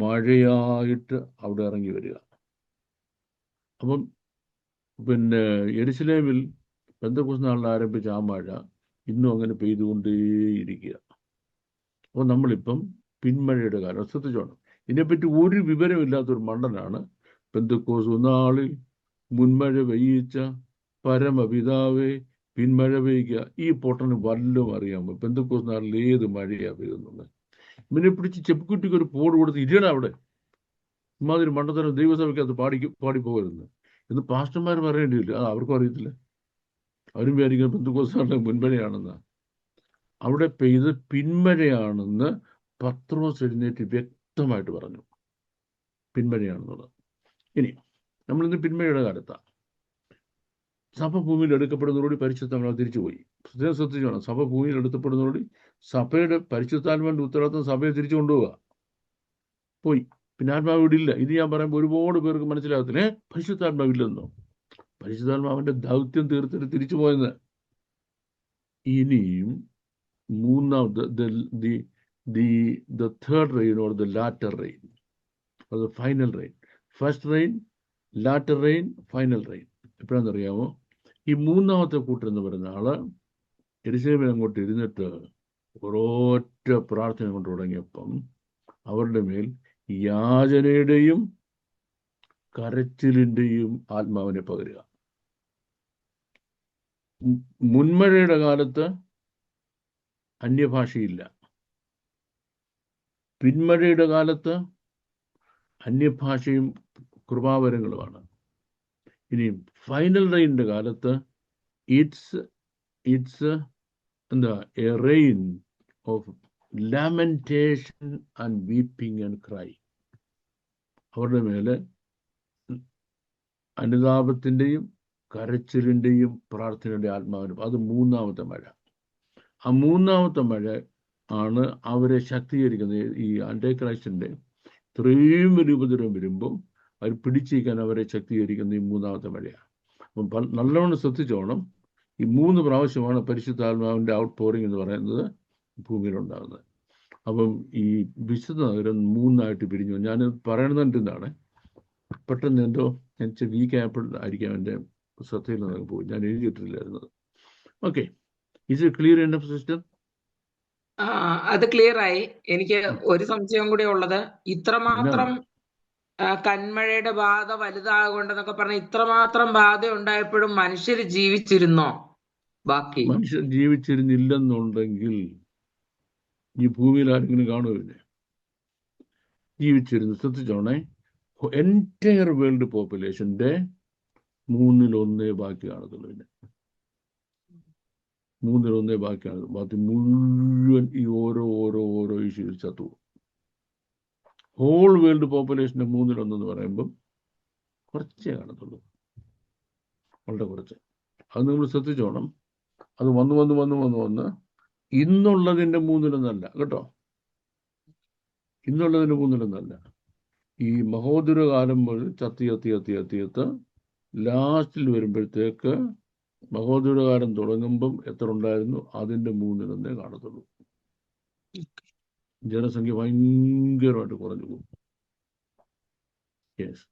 മഴയായിട്ട് അവിടെ ഇറങ്ങി വരിക. അപ്പം പിന്നെ യെരുശലേമിൽ പെന്തക്കോസ്ത് നാളിൽ ആരംഭിച്ച ആ മഴ ഇന്നും അങ്ങനെ പെയ്തുകൊണ്ടേയിരിക്കുക. അപ്പോൾ നമ്മളിപ്പം പിന്മഴയുടെ കാലം. ശ്രദ്ധിച്ചോണം, ഇതിനെപ്പറ്റി ഒരു വിവരമില്ലാത്തൊരു മണ്ടനാണ് പെന്തക്കോസ്ത് നാളിൽ മുൻമഴ പെയ്യിച്ച പരമപിതാവേ പിന്മഴ പെയ്യുക. ഈ പൊട്ടന് വല്ലതും അറിയാമോ പെന്തക്കോസ്ത് നാളിൽ ഏത് മഴയാണ് പെയ്യുന്നത്? ഇവനെ പിടിച്ച് ചെപ്പുകുട്ടിക്ക് ഒരു പോട് കൊടുത്ത് ഇരിയണം അവിടെ. ഇമാതിരി മണ്ടത്തരം ദൈവസഭയ്ക്കകത്ത് പാടിപ്പോകരുന്ന് എന്ന് പാസ്റ്റർമാർ പറയേണ്ടിയില്ല. അത് അവർക്കും അറിയത്തില്ല. അവരും വിചാരിക്കുന്നത് പെന്തക്കോസ്ത് നാളിലെ മുൻമഴയാണെന്ന്. അവിടെ പെയ്ത് പിന്മഴയാണെന്ന് പത്രോസ് എഴുന്നേറ്റ് വ്യക്തമായിട്ട് പറഞ്ഞു, പിന്മഴയാണെന്നുള്ളത്. ഇനി നമ്മളിന്ന് പിന്മഴയുടെ കാലത്താണ്. സഭ ഭൂമിയിൽ എടുക്കപ്പെടുന്നതോടുകൂടി പരിശുദ്ധാത്മാവ് തിരിച്ചുപോയി. ശ്രദ്ധിച്ചു വേണം, സഭ ഭൂമിയിൽ എടുക്കപ്പെടുന്നതോടുകൂടി സഭയുടെ പരിശുദ്ധാത്മാവിന്റെ ഉത്തരവാദിത്വം സഭയെ തിരിച്ചു കൊണ്ടുപോവുക. പോയി. പിന്നെ ആത്മാവ് ഇവിടെ ഇല്ല. ഇത് ഞാൻ പറയുമ്പോൾ ഒരുപാട് പേർക്ക് മനസ്സിലാകത്തില്ലേ, പരിശുദ്ധാത്മാവില്ലെന്നോ? പരിശുദ്ധാത്മാവിന്റെ ദൗത്യം തീർത്തിട്ട് തിരിച്ചു പോയെന്ന്. ഇനിയും 3rd rain or the latter rain or the final rain. First rain, latter rain, final rain. എപ്പോഴാണെന്നറിയാമോ? ഈ 3ാമത്തെ കൂട്ടർ എന്ന് പറയുന്ന ആള് യെരുശലേമിൽ അങ്ങോട്ട് ഇരുന്നിട്ട് ഒരൊറ്റ പ്രാർത്ഥന കൊണ്ട് തുടങ്ങിയപ്പം അവരുടെ മേൽ യാചനയുടെയും കരച്ചിലിന്റെയും ആത്മാവിനെ പകരുക. മുൻമഴയുടെ കാലത്ത് അന്യഭാഷയില്ല. പിന്മഴയുടെ കാലത്ത് അന്യഭാഷയും കൃപാവരങ്ങളുമാണ്. ഇനി ഫൈനൽ റെയിനിന്റെ കാലത്ത് ഇറ്റ്സ് എന്താ a rain of lamentation and weeping and cry. അവരുടെ മേലെ അനുതാപത്തിൻ്റെയും കരച്ചിലിൻ്റെയും പ്രാർത്ഥനയുടെയും ആത്മാവിനും. അത് മൂന്നാമത്തെ മഴ. ആ മൂന്നാമത്തെ മഴ ആണ് അവരെ ശക്തീകരിക്കുന്നത്. ഈ ആന്റിക്രൈസ്റ്റിന്റെ ഇത്രയും വലിയ ഉപദ്രവം വരുമ്പം അവർ പിടിച്ചിരിക്കാൻ അവരെ ശക്തീകരിക്കുന്ന ഈ മൂന്നാമത്തെ മഴയാണ്. അപ്പം നല്ലവണ്ണം ശ്രദ്ധിച്ചോണം. ഈ 3 പ്രാവശ്യമാണ് പരിശുദ്ധാത്മാവിൻ്റെ ഔട്ട് പോറിംഗ് എന്ന് പറയുന്നത് ഭൂമിയിലുണ്ടാകുന്നത്. അപ്പം ഈ വിശുദ്ധ നഗരം 3ആയിട്ട് പിരിഞ്ഞു. ഞാൻ പറയണത് എന്താണ്, പെട്ടെന്ന് എന്തോ എനിക്ക് വീക്കായപ്പോൾ ആയിരിക്കാം എൻ്റെ ശ്രദ്ധയിൽ നിന്ന് പോയി. ഞാൻ എഴുതിയിട്ടില്ലായിരുന്നത്. Okay, is it clear enough sister? അത് ക്ലിയർ ആയി. എനിക്ക് ഒരു സംശയം കൂടി ഉള്ളത്, ഇത്രമാത്രം കന്മഴയുടെ ബാധ വലുതാകൊണ്ടെന്നൊക്കെ പറഞ്ഞ ഇത്രമാത്രം ബാധ ഉണ്ടായപ്പോഴും മനുഷ്യർ ജീവിച്ചിരുന്നോ? ബാക്കി മനുഷ്യർ ജീവിച്ചിരുന്നില്ലെന്നുണ്ടെങ്കിൽ ഈ ഭൂമിയിൽ ആരെങ്കിലും കാണുമില്ലേ? ജീവിച്ചിരുന്നു. ശ്രദ്ധിച്ചോണേ, എൻറ്റയർ വേൾഡ് പോപ്പുലേഷന്റെ 1/3 ബാക്കി കാണത്തുള്ളൂ. പിന്നെ 1/3 ബാക്കിയാണ്. ബാക്കി മുഴുവൻ ഈ ഓരോ ഇഷ്യൂസ് ചത്തു. ഹോൾ വേൾഡ് പോപ്പുലേഷന്റെ 1/3 എന്ന് പറയുമ്പം കുറച്ചേ കാണത്തുള്ളൂ, വളരെ കുറച്ച്. അത് നിങ്ങൾ ശ്രദ്ധിച്ചോണം. അത് വന്ന് ഇന്നുള്ളതിൻ്റെ 1/3 കേട്ടോ. ഇന്നുള്ളതിൻ്റെ 1/3 ഈ മഹോദരകാലം മുതൽ ചത്ത് ലാസ്റ്റിൽ വരുമ്പോഴത്തേക്ക് മഹോദരകാലം തുടങ്ങുമ്പം എത്ര ഉണ്ടായിരുന്നു അതിൻ്റെ 1/3 കാണത്തുള്ളൂ. ജനസംഖ്യ ഭയങ്കരമായിട്ട് കുറഞ്ഞു പോകും. Yes,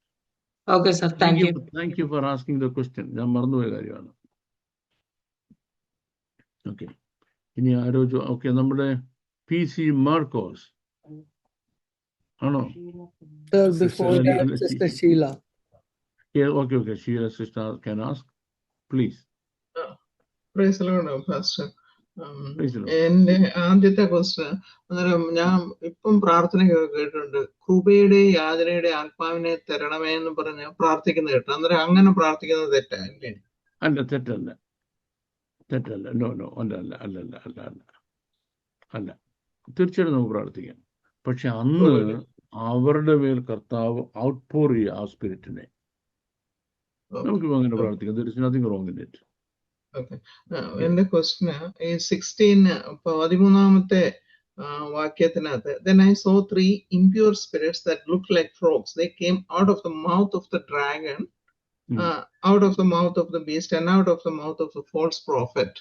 okay sir, thank you for asking the question. ഞാൻ മറന്നുപോയ കാര്യമാണ്. ഓക്കെ, ഇനി ഓക്കെ, നമ്മുടെ PC മാർക്കോസ് ആണോ? Before that, Sister Sheila. Okay, Sheila sister can ask, please. Praise the Lord, Pastor. Praise the Lord. എന്റെ ആദ്യത്തെ ക്വസ്റ്റ്യൻ, അന്നേരം ഞാൻ ഇപ്പം പ്രാർത്ഥന കേട്ടിട്ടുണ്ട്, കൃപയുടെ യാചനയുടെ ആത്മാവിനെ തരണമേ എന്ന് പറഞ്ഞ് പ്രാർത്ഥിക്കുന്നത് കേട്ടോ. അന്നേരം അങ്ങനെ പ്രാർത്ഥിക്കുന്നത് തെറ്റല്ലേ? അല്ല, തെറ്റല്ല. നോ അല്ല. തീർച്ചയായിട്ടും നമുക്ക് പ്രാർത്ഥിക്കാം. പക്ഷെ അന്ന് അവരുടെ മേൽ കർത്താവ് ഔട്ട്പോർ ചെയ്യുക ആ സ്പിരിറ്റിനെ. നമുക്കിപ്പോൾ അങ്ങനെ പ്രാർത്ഥിക്കാം. There is nothing wrong in it. എന്റെ ക്വസ്റ്റ്യന് ഈ 13ാമത്തെ വാക്യത്തിനകത്ത്, then I saw 3 impure spirits that looked like frogs. They came out of the mouth of the dragon, out of the mouth of the beast, and out of the mouth of the false prophet.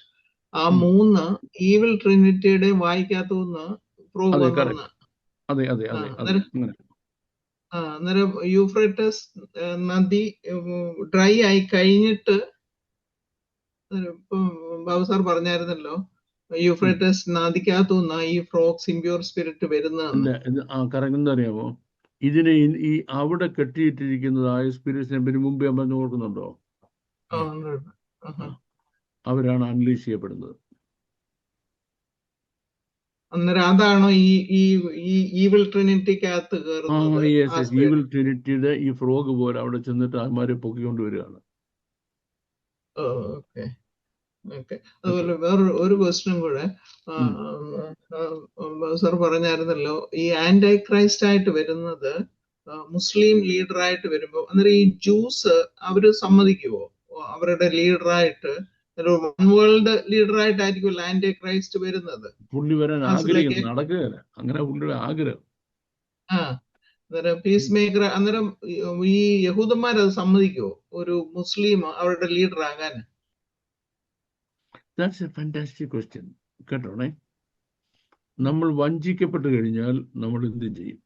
ആ 3 evil ട്രിനിറ്റിയുടെ വായിക്കാത്തൂന്ന് frog വന്നു. അന്നേരം യൂഫ്രട്ടസ് നദി dry ആയി കഴിഞ്ഞിട്ട്, ഇപ്പം Babu sir പറഞ്ഞായിരുന്നല്ലോ, Euphrates നദിക്കകത്തുനിന്ന് ഈ frogs impure spirit വരുന്നതെന്ന്. അറിയാമോ, ഇതിനെ ഈ അവിടെ കെട്ടിയിട്ടിരിക്കുന്നത് ആ സ്പിരിറ്റ്സിനെ മുമ്പേ പറഞ്ഞു കൊടുക്കുന്നുണ്ടോ? അവരാണ് അൺലീഷ് ചെയ്യപ്പെടുന്നത്. അന്നേരം അതാണോ ഈ ഈവിൾ ട്രിനിറ്റിക്കകത്ത് കയറുന്നത്? ഈവിൾ ട്രിനിറ്റിയുടെ ഈ ഫ്രോഗ് പോലെ അവിടെ ചെന്നിട്ട് ആത്മാരെ പൊക്കിക്കൊണ്ടുവരികയാണ്. അതുപോലെ വേറൊരു ക്വസ്റ്റ്യൻ കൂടെ, സർ പറഞ്ഞായിരുന്നല്ലോ, ഈ ആന്റി ക്രൈസ്റ്റ് ആയിട്ട് വരുന്നത് മുസ്ലിം ലീഡറായിട്ട് വരുമ്പോ, അന്നേരം ഈ ജൂസ് അവര് സമ്മതിക്കുവോ അവരുടെ ലീഡറായിട്ട്? വൺ വേൾഡ് ലീഡറായിട്ടായിരിക്കും ആന്റി ക്രൈസ്റ്റ് വരുന്നത്. പുള്ളി വരാൻ ആഗ്രഹിക്കുന്നു, നടക്കുകയല്ല. അങ്ങനെ പുള്ളിയുടെ ആഗ്രഹം. അന്നേരം പീസ് മേക്കർ, അന്നേരം ഈ യഹൂദന്മാരത് സമ്മതിക്കുവോ ഒരു മുസ്ലിം അവരുടെ ലീഡർ ആകാൻ? That's a fantastic question. കേട്ടോണേ, നമ്മൾ വഞ്ചിക്കപ്പെട്ട് കഴിഞ്ഞാൽ നമ്മൾ എന്ത് ചെയ്യും?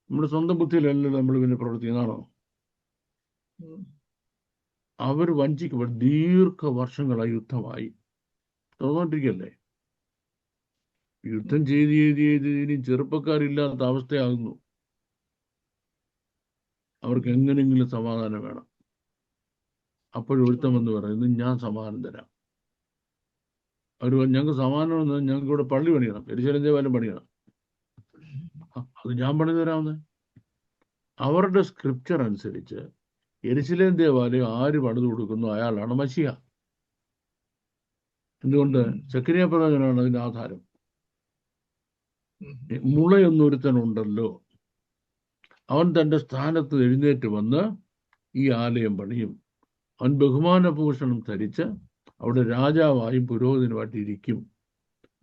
നമ്മുടെ സ്വന്തം ബുദ്ധിയിലല്ല നമ്മൾ പിന്നെ പ്രവർത്തിക്കുന്നതാണോ? അവർ വഞ്ചിക്കപ്പെട്ട ദീർഘവർഷങ്ങളായി യുദ്ധമായി തുറന്നോണ്ടിരിക്കല്ലേ. യുദ്ധം ചെയ്ത് ഇനി ചെറുപ്പക്കാരില്ലാത്ത അവസ്ഥയാകുന്നു. അവർക്ക് എങ്ങനെയെങ്കിലും സമാധാനം വേണം. അപ്പോഴൊരുത്തമെന്ന് പറയുന്നത്, ഞാൻ സമാധാനം തരാം. അവർ ഞങ്ങൾക്ക് സമാനം ഞങ്ങൾക്ക് ഇവിടെ പള്ളി പണിയണം, യെരൂശലേം ദേവാലയം പണിയണം. അത് ഞാൻ പണി തരാമെന്ന്. അവരുടെ സ്ക്രിപ്ചർ അനുസരിച്ച് യെരൂശലേം ദേവാലയം ആര് പണിത് കൊടുക്കുന്നു അയാളാണ് മശിഹ. എന്തുകൊണ്ട്? സെഖര്യാ പ്രവചനമാണ് അതിന്റെ ആധാരം. മുളയൊന്നൊരുത്തനുണ്ടല്ലോ, അവൻ തൻ്റെ സ്ഥാനത്ത് എഴുന്നേറ്റ് വന്ന് ഈ ആലയം പണിയും. അവൻ ബഹുമാനഭൂഷണം ധരിച്ച് അവിടെ രാജാവായും പുരോഹിതനുമായിട്ട് ഇരിക്കും.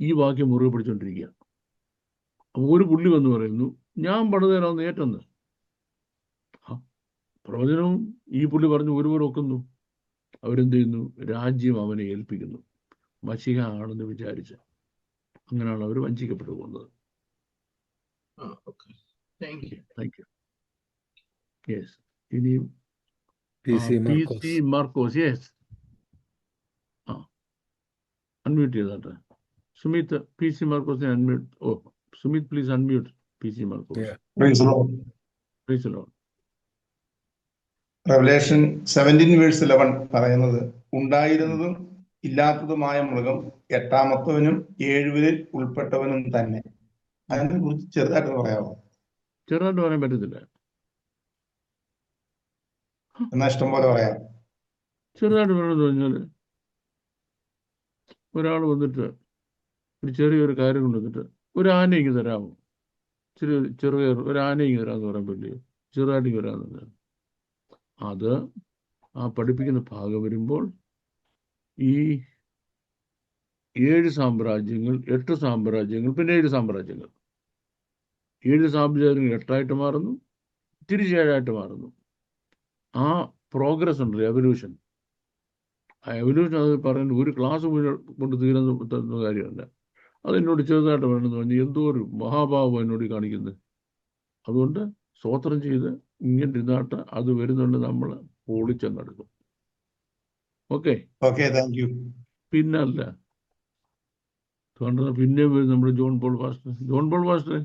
ഈ വാക്യം മുറുകെ പിടിച്ചുകൊണ്ടിരിക്കുക. അപ്പോൾ ഒരു പുള്ളി വന്ന് പറയുന്നു, ഞാൻ പണിതരാമെന്ന് ഏറ്റെന്ന്. പ്രവചനവും ഈ പുള്ളി പറഞ്ഞു ഒരുപോലെ ഒക്കുന്നു. അവരെന്ത് ചെയ്യുന്നു? രാജ്യം അവനെ ഏൽപ്പിക്കുന്നു, മശിഹ ആണെന്ന് വിചാരിച്ച്. അങ്ങനെയാണ് അവർ വഞ്ചിക്കപ്പെട്ടു പോകുന്നത്. Thank you. Thank you. Yes. ഇനിയും PC മാർക്കോസ്. യെസ്, അൺമ്യൂട്ട് ചെയ്താട്ടെ സുമിത്. PC മാർക്കോസിനെ unmute. Oh Sumit, please unmute PC Markose. Praise the Lord. Revelation 17:11 പറയുന്നത്, ഉണ്ടായിരുന്നതും ഇല്ലാത്തതുമായ മൃഗം എട്ടാമത്തവനും 7 വിരൽ ഉൾപ്പെട്ടവനും തന്നെ. അതിനെ കുറിച്ച് ചെറുതായിട്ട് പറയാമോ? ചെറുതായിട്ട് പറയാൻ പറ്റത്തില്ല, എന്നാ ഇഷ്ടം പോലെ പറയാം. ചെറുതായിട്ട് പറയണമെന്ന് പറഞ്ഞാൽ ഒരാൾ വന്നിട്ട് ഒരു ചെറിയൊരു കാര്യം കൊണ്ടുവന്നിട്ട് ഒരു ആനയ്ക്ക് തരാമോ, ചെറിയ ഒരു ആനയ്ക്ക് തരാമെന്ന് പറയാൻ പറ്റില്ല, ചെറുതായിട്ട് വരാമെന്ന്. അത് ആ പഠിപ്പിക്കുന്ന ഭാഗം വരുമ്പോൾ ഈ 7 സാമ്രാജ്യങ്ങൾ, 8 സാമ്രാജ്യങ്ങൾ, പിന്നെ 7 സാമ്രാജ്യങ്ങൾ, 7 സാമ്രാജ്യങ്ങൾ 8ആയിട്ട് മാറുന്നു, തിരിച്ച് 7ആയിട്ട് മാറുന്നു. ആ പ്രോഗ്രസ് ഉണ്ട്, എവല്യൂഷൻ. ആ എവല്യൂഷൻ അത് പറയുന്നത് ഒരു ക്ലാസ് കൊണ്ട് തീരുന്ന കാര്യമല്ല. അതെന്നോട് ചെറുതായിട്ട് വേണമെന്ന് പറഞ്ഞ് എന്തോ ഒരു മഹാഭാവം എന്നോട് കാണിക്കുന്നത്. അതുകൊണ്ട് സ്തോത്രം ചെയ്ത് ഇങ്ങനെ ഇരുന്നാട്ട് അത് വരുന്നുണ്ട്, നമ്മൾ പൊളിച്ചെന്നെടുക്കും. Okay, thank U. പിന്നല്ല കണ്ടത് പിന്നെ വരും നമ്മുടെ John Paul pastor. John Paul pastor,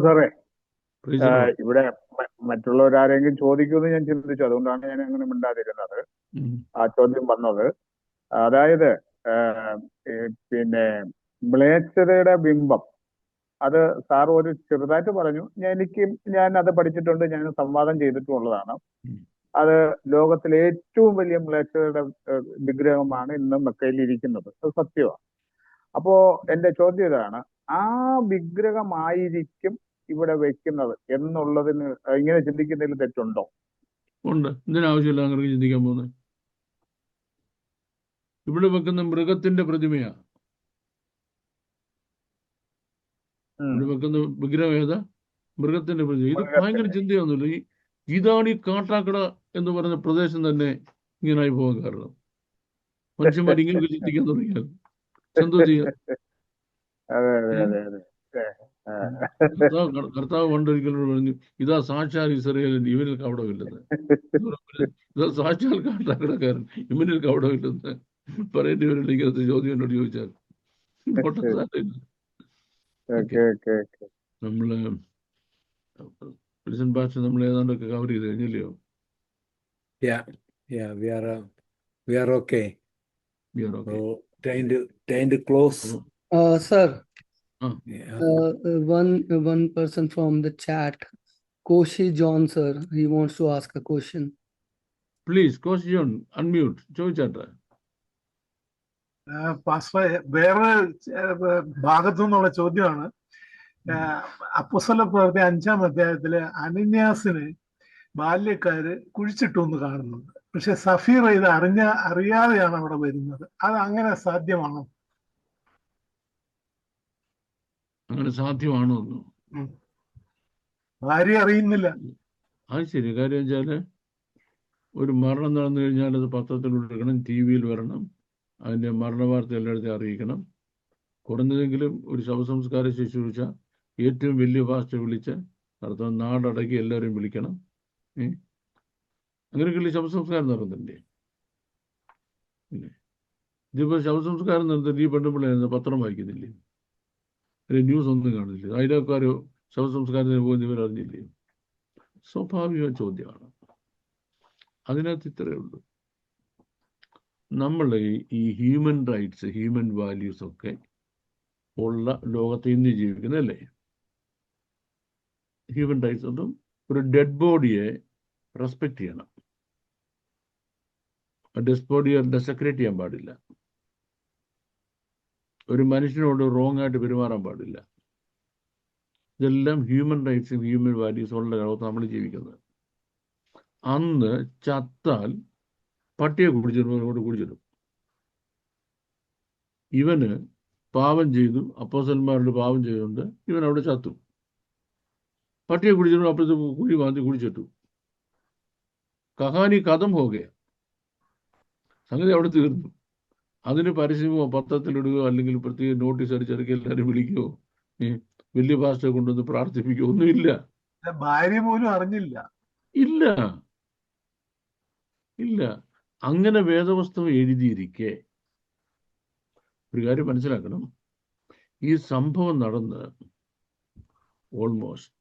സാറേ, ഇവിടെ മറ്റുള്ളവരാരെങ്കിലും ചോദിക്കുമെന്ന് ഞാൻ ചിന്തിച്ചു. അതുകൊണ്ടാണ് ഞാൻ അങ്ങനെ മിണ്ടാതിരുന്നത്. ആ ചോദ്യം വന്നത്, അതായത് പിന്നെ മ്ലേച്ഛതയുടെ ബിംബം, അത് സാർ ഒരു ചെറുതായിട്ട് പറഞ്ഞു. ഞാൻ അത് പഠിച്ചിട്ടുണ്ട്, ഞാൻ സംവാദം ചെയ്തിട്ടുള്ളതാണ്. അത് ലോകത്തിലെ ഏറ്റവും വലിയ മ്ലേച്ഛതയുടെ വിഗ്രഹമാണ് ഇന്ന് മക്കയിൽ ഇരിക്കുന്നത്. അത് സത്യമാണ്. അപ്പോ എന്റെ ചോദ്യം ഇതാണ്, ആ വിഗ്രഹമായിരിക്കും ഇവിടെ വെക്കുന്നത് എന്നുള്ളതിന് ഇങ്ങനെ ചിന്തിക്കുന്നതിൽ തെറ്റുണ്ടോ? ഉണ്ട്. ഇതിനാവശ്യമില്ല അങ്ങനെ ചിന്തിക്കാൻ പോകുന്നത്. ഇവിടെ വെക്കുന്ന മൃഗത്തിന്റെ പ്രതിമയാ. ഇവിടെ വെക്കുന്ന വിഗ്രഹം ഏതാ? മൃഗത്തിന്റെ പ്രതിമ. ഇത് ഭയങ്കര ചിന്തയൊന്നുമില്ല. ഇതാണ് ഈ കാട്ടാക്കട എന്ന് പറഞ്ഞ പ്രദേശം തന്നെ ഇങ്ങനായി പോകാൻ കാരണം. മനുഷ്യന്മാർ ഇങ്ങനെ ചിന്തിക്കാൻ തുടങ്ങിയാൽ എന്തോ ചെയ്യാം. കർത്താവ് പണ്ടൊരിക്കലും പറഞ്ഞു, ഇതാ സാക്ഷാൽ ഇസ്രായേലിൻ, ഇവനിൽ കപടമില്ലെന്ന്. ഇതാ സാക്ഷാൽ കാട്ടാക്കടക്കാരൻ, ഇവനിൽ കപടമില്ലെന്ന് പറയേണ്ടി വരില്ല. ഇങ്ങനത്തെ ചോദ്യം എന്നോട് ചോദിച്ചാൽ നമ്മള് ഭാഷ നമ്മൾ ഏതാണ്ടൊക്കെ കവർ ചെയ്ത് കഴിഞ്ഞില്ലയോ? we are okay. So, time to close. Sir, one person from the chat, Koshi John sir, he wants to ask a question. Please, Koshi John, unmute. ചോദിച്ചാട്ടെ. വേറെ ഭാഗത്തു നിന്നുള്ള ചോദ്യമാണ്. അപ്പോസ്തല പ്രവൃത്തി 5-ാം അധ്യായത്തില് അനന്യാസിന് ബാല്യക്കാര് കുഴിച്ചിട്ടു എന്ന് കാണുന്നുണ്ട്. പക്ഷെ സഫീറ ഇത് അറിയാതെയാണ് അവിടെ വരുന്നത്. അത് അങ്ങനെ സാധ്യമാണോ? അങ്ങനെ സാധ്യമാണോ? ഭാര്യ അറിയുന്നില്ല. അത് ശരി. കാര്യം വെച്ചാല് ഒരു മരണം നടന്നു കഴിഞ്ഞാൽ അത് പത്രത്തിൽ എടുക്കണം, TV വരണം, അതിന്റെ മരണവാർത്ത എല്ലായിടത്തും അറിയിക്കണം. കുറഞ്ഞതെങ്കിലും ഒരു ശവസംസ്കാര ശുശ്രൂഷ ഏറ്റവും വലിയ ഭാഷ വിളിച്ച് നടത്താൻ, നാടടക്കി എല്ലാവരെയും വിളിക്കണം. അങ്ങനെയൊക്കെ ശവസംസ്കാരം നടത്തുന്നില്ലേ? ഇതിപ്പോ ശവസംസ്കാരം നടത്തിട്ട് ഈ പെണ്ണുപിള്ളേ പത്രം വായിക്കുന്നില്ലേ? ന്യൂസ് ഒന്നും കാണുന്നില്ല. അയൽക്കാരോ ശവസംസ്കാരത്തിന് പോകുന്ന ഇവരറിഞ്ഞില്ലേ? സ്വാഭാവിക ചോദ്യമാണ്. അതിനകത്ത് ഇത്രയേ ഉള്ളൂ. നമ്മൾ ഈ ഹ്യൂമൻ റൈറ്റ്സ്, ഹ്യൂമൻ വാല്യൂസ് ഒക്കെ ഉള്ള ലോകത്ത് ഇന്ന് ജീവിക്കുന്നതല്ലേ? ഹ്യൂമൻ റൈറ്റ്സ് ഒന്നും ഒരു ഡെഡ് ബോഡിയെ റെസ്പെക്ട് ചെയ്യണം, ഡെഡ് ബോഡിയെ ഡെസക്രേറ്റ് ചെയ്യാൻ പാടില്ല, ഒരു മനുഷ്യനോട് റോങ് ആയിട്ട് പെരുമാറാൻ പാടില്ല. ഇതെല്ലാം ഹ്യൂമൻ റൈറ്റ്സും ഹ്യൂമൻ വാല്യൂസും ഉള്ള ലോകത്ത് നമ്മൾ ജീവിക്കുന്നത്. അന്ന് ചത്താൽ പട്ടിയെ കുടിച്ചിടും. ഇവന് പാപം ചെയ്തു, അപ്പോസ്തലന്മാരോട് പാപം ചെയ്തുകൊണ്ട് ഇവൻ അവിടെ ചത്തു. പട്ടിയെ കുടിച്ചിടും, അപ്പോഴത്തെ കുഴി മാന്തി കുടിച്ചിട്ടു. കഹാനി കഥം പോകുക, സംഗതി അവിടെ തീർന്നു. അതിന് പരസ്യമോ പത്രത്തിലിടുകയോ അല്ലെങ്കിൽ പ്രത്യേക നോട്ടീസ് അടിച്ചിറക്കി എല്ലാവരും വിളിക്കുകയോ വലിയ പാസ്റ്ററെ കൊണ്ടുവന്ന് പ്രാർത്ഥിപ്പിക്കുകയോ ഒന്നുമില്ല. ഭാര്യ പോലും അറിഞ്ഞില്ല. ഇല്ല. അങ്ങനെ വേദപുസ്തകം എഴുതിയിരിക്കെ ഒരു കാര്യം മനസ്സിലാക്കണം. ഈ സംഭവം നടന്ന് ഓൾമോസ്റ്റ്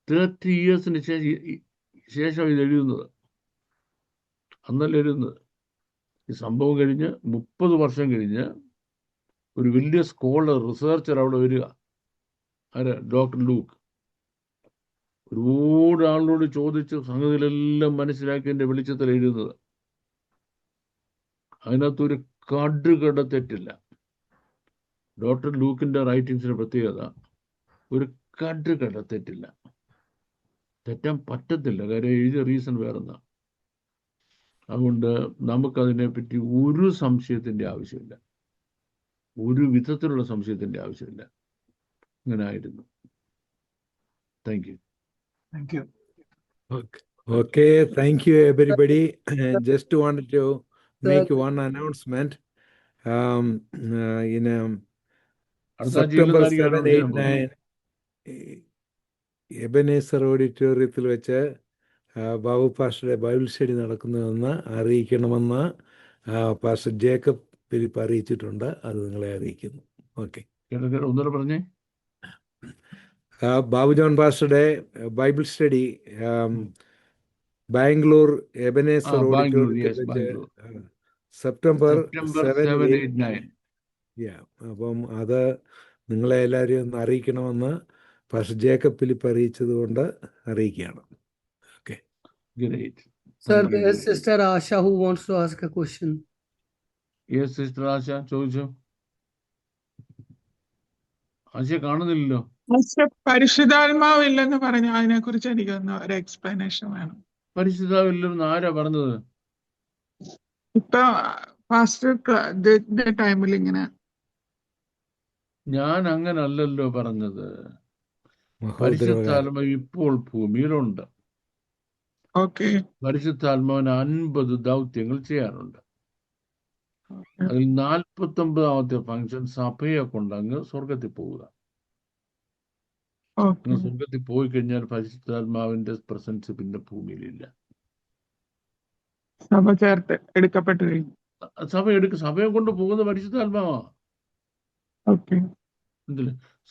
30 ഇയേഴ്സിന് ശേഷം ഇത് എഴുതുന്നത്. അന്നല്ല എഴുതുന്നത്. ഈ സംഭവം കഴിഞ്ഞ് 30 വർഷം കഴിഞ്ഞ് ഒരു വലിയ സ്കോളർ, റിസർച്ചർ അവിടെ വരിക. ആരാ? Doctor Luke. ഒരുപാട് ആളോട് ചോദിച്ച് സംഗതികളെല്ലാം മനസ്സിലാക്കിയതിൻ്റെ വെളിച്ചത്തിൽ എഴുതുന്നത്. അതിനകത്തൊരു കടുകട തെറ്റില്ല. ഡോക്ടർ ലൂക്കിൻ്റെ റൈറ്റിങ്സിന് പ്രത്യേകത, ഒരു കടുകട തെറ്റില്ല. തെറ്റാൻ പറ്റത്തില്ല, കാര്യം എഴുതിയ റീസൺ വേറെന്നാ. അതുകൊണ്ട് നമുക്കതിനെപ്പറ്റി ഒരു സംശയത്തിൻ്റെ ആവശ്യമില്ല, ഒരു വിധത്തിലുള്ള സംശയത്തിൻ്റെ ആവശ്യമില്ല. ഇങ്ങനെ ആയിരുന്നു. Thank you. Thank you. Okay, thank you everybody. Just wanted to make one announcement. In September 7, 8, 9 Ebenezer ഓഡിറ്റോറിയത്തിൽ വെച്ച് ബാബു പാസ്റ്ററുടെ ബൈബിൾ സ്റ്റഡി നടക്കുന്നതെന്ന് അറിയിക്കണമെന്ന് പാസ്റ്റർ ജേക്കബ് ഫിലിപ്പ് അറിയിച്ചിട്ടുണ്ട്. അത് നിങ്ങളെ അറിയിക്കുന്നു. ഓക്കെ, ഒന്നുകൂടെ പറഞ്ഞേ. ബാബു ജോൺ പാസ്റ്ററുടെ ബൈബിൾ സ്റ്റഡി ബാംഗ്ലൂർ എബനേസർ ഓഡിറ്റോറിയത്തിൽ വെച്ച് സെപ്റ്റംബർ 7, 8, 9. അപ്പം അത് നിങ്ങളെ എല്ലാവരെയും ഒന്ന് അറിയിക്കണമെന്ന് പാസ്റ്റർ ജേക്കബ് ഫിലിപ്പ് അറിയിച്ചത് കൊണ്ട് അറിയിക്കുകയാണ്. Okay. Great. Sir, there's Sister Asha who wants to ask a question. Yes, Sister Asha, ചോദിച്ചോ. ആശ കാണുന്നില്ലല്ലോ. പരിശുദ്ധാത്മാവില്ലെന്ന് പറഞ്ഞു, അതിനെ കുറിച്ച് എനിക്കൊന്ന് ഒരു എക്സ്പ്ലനേഷൻ വേണം. പരിശുദ്ധാവില്ലെന്ന് ആരാ പറഞ്ഞത്? ഇപ്പൊ പാസ്റ്റർ ടൈമിൽ ഇങ്ങനെ. ഞാൻ അങ്ങനല്ലല്ലോ പറഞ്ഞത്. പരിശുദ്ധാത്മ ഇപ്പോൾ ഭൂമിയിലുണ്ട്. ഓക്കെ. പരിശുദ്ധാത്മാവിന് 50 ദൗത്യങ്ങൾ ചെയ്യാറുണ്ട്. അതിൽ 49ാമത്തെ ഫംഗ്ഷൻ സഭയെ കൊണ്ടങ്ങ് സ്വർഗത്തിൽ പോവുക. സ്വർഗത്തിൽ പോയി കഴിഞ്ഞാൽ പരിശുദ്ധാത്മാവിന്റെ പ്രസൻസ് പിന്നെ ഭൂമിയിലില്ല. സഭ ചേർത്ത് എടുക്കപ്പെട്ടു കഴിഞ്ഞു. സഭയെ കൊണ്ട് പോകുന്ന പരിശുദ്ധാത്മാവാ.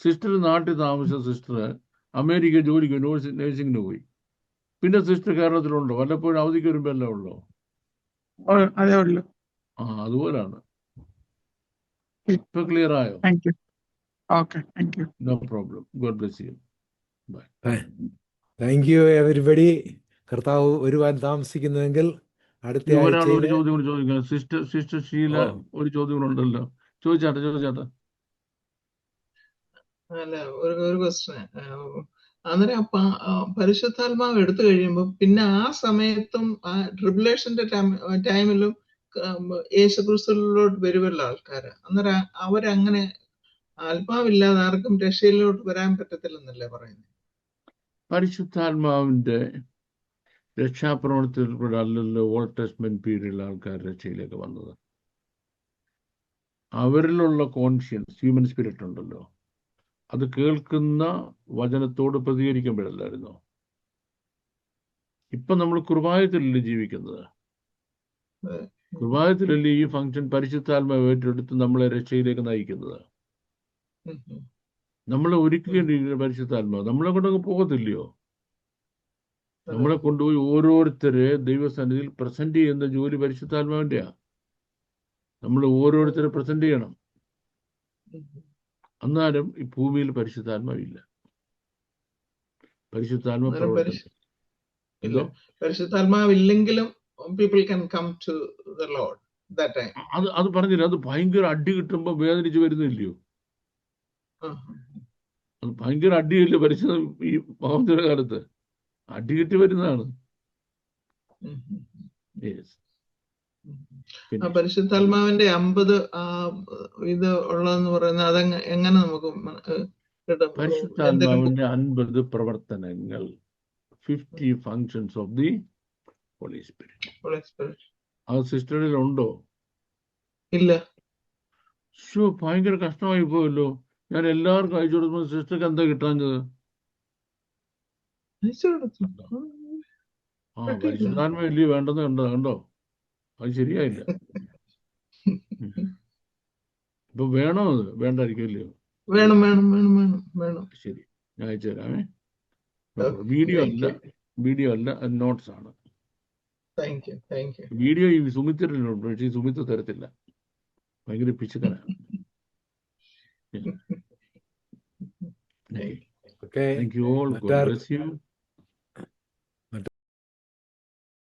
സിസ്റ്റർ നാട്ടിൽ താമസിച്ച സിസ്റ്റർ അമേരിക്ക ജോലിക്ക് നേഴ്സിംഗിന് പോയി. പിന്നെ സിസ്റ്റർ കേരളത്തിലുണ്ടോ? വല്ലപ്പോഴും അവധിക്ക് വരുമ്പോ അല്ലേ ഉള്ളോ? അതേ ഉള്ളൂ. അതുപോലാണ്. ഇപ്പൊ ക്ലിയർ ആയോ? No problem. God bless you. Bye. Thank you everybody. കർത്താവ് വരുവാൻ താമസിക്കുന്നുവെങ്കിൽ അടുത്ത ഒരാൾ ഒരു ചോദ്യം കൂടി ചോദിക്കാം. സിസ്റ്റർ ഷീല ഒരു ചോദ്യം കൂടെ ഉണ്ടല്ലോ. ചോദിച്ചാട്ടെ. അല്ല, ഒരു ക്വസ്റ്റ്യൻ. അന്നേരം പരിശുദ്ധാത്മാവ് എടുത്തു കഴിയുമ്പോ പിന്നെ ആ സമയത്തും ട്രിബുലേഷന്റെ ടൈമിലും യേശുക്രിസ്തുവിലോട്ട് വരുമല്ലോ ആൾക്കാര്. അന്നേരം അവരങ്ങനെ ആത്മാവില്ലാതെ ആർക്കും രക്ഷയിലോട്ട് വരാൻ പറ്റത്തില്ലെന്നല്ലേ പറയുന്നത്? പരിശുദ്ധാത്മാവിന്റെ രക്ഷാപ്രവർത്തനത്തിലൂടെ അല്ലല്ലോ ഓൾഡ് ടെസ്റ്റ്മെന്റ് പീരീഡിലെ ആൾക്കാർ രക്ഷയിലേക്ക് വന്നത്. അവരിലുള്ള കോൺഷ്യൻസ്, ഹ്യൂമൻ സ്പിരിറ്റ് ഉണ്ടല്ലോ, അത് കേൾക്കുന്ന വചനത്തോട് പ്രതികരിക്കുമ്പോഴല്ലായിരുന്നോ? ഇപ്പൊ നമ്മൾ കൃപായത്തിലല്ലേ ജീവിക്കുന്നത്? കൃപായത്തിലല്ലേ ഈ ഫംഗ്ഷൻ പരിശുദ്ധാത്മാവ് ഏറ്റെടുത്ത് നമ്മളെ രക്ഷയിലേക്ക് നയിക്കുന്നത്? നമ്മളെ ഒരുക്കിക്കൊണ്ടിരിക്കുന്ന പരിശുദ്ധാത്മാവ് നമ്മളെ കൊണ്ടങ്ങ് പോകത്തില്ലയോ? നമ്മളെ കൊണ്ടുപോയി ഓരോരുത്തരെ ദൈവസന്നിധിയിൽ പ്രസന്റ് ചെയ്യുന്ന ജോലി പരിശുദ്ധാത്മാവിന്റെയാ. നമ്മൾ ഓരോരുത്തരെ പ്രസന്റ് ചെയ്യണം. എന്നാലും ഈ ഭൂമിയിൽ പരിശുദ്ധാത്മാവില്ല. പരിശുദ്ധാത്മ പ്രവർത്തനം എന്തോ പരിശുദ്ധാത്മാവില്ലെങ്കിലും people can come to the Lord that time. അത് പറഞ്ഞില്ല. അത് ഭയങ്കര അടി കിട്ടുമ്പോ വേദനിച്ച് വരുന്നില്ലയോ? അത് ഭയങ്കര അടിയല്ലേ പരിശുദ്ധ ഈ മഹോദര കാലത്ത് അടി കിട്ടി വരുന്നതാണ്. പരിശുദ്ധാത്മാവിന്റെ 50 ഇത് ഉള്ളതെന്ന് പറയുന്നത് അത് എങ്ങനെ നമുക്ക് പരിശുദ്ധാത്മാവിന്റെ 50 പ്രവർത്തനങ്ങൾ, 50 functions of the Holy Spirit. അത് സിസ്റ്ററിൽ ഉണ്ടോ? ഇല്ല. ഭയങ്കര കഷ്ടമായി പോയല്ലോ. ഞാൻ എല്ലാവർക്കും അയച്ചു കൊടുക്കുമ്പോൾ സിസ്റ്റർക്ക് എന്താ കിട്ടാഞ്ഞത്? പരിശുദ്ധാത്മ വലിയ വേണ്ടെന്ന് കണ്ടോ? അത് ശരിയായില്ല. ഇപ്പൊ വേണോ? അത് വേണ്ടായിരിക്കുമല്ലോ. വേണം. ശരി, ഞാൻ അയച്ചു തരാമേ. വീഡിയോ അല്ല, നോട്ട്സ് ആണ്. വീഡിയോ ഈ സുമിത്രനുണ്ട്, പക്ഷേ ഈ സുമിത്ര തരത്തില്ല. ഭയങ്കര പിശുക്കനാണ്. Thank you all. God bless you.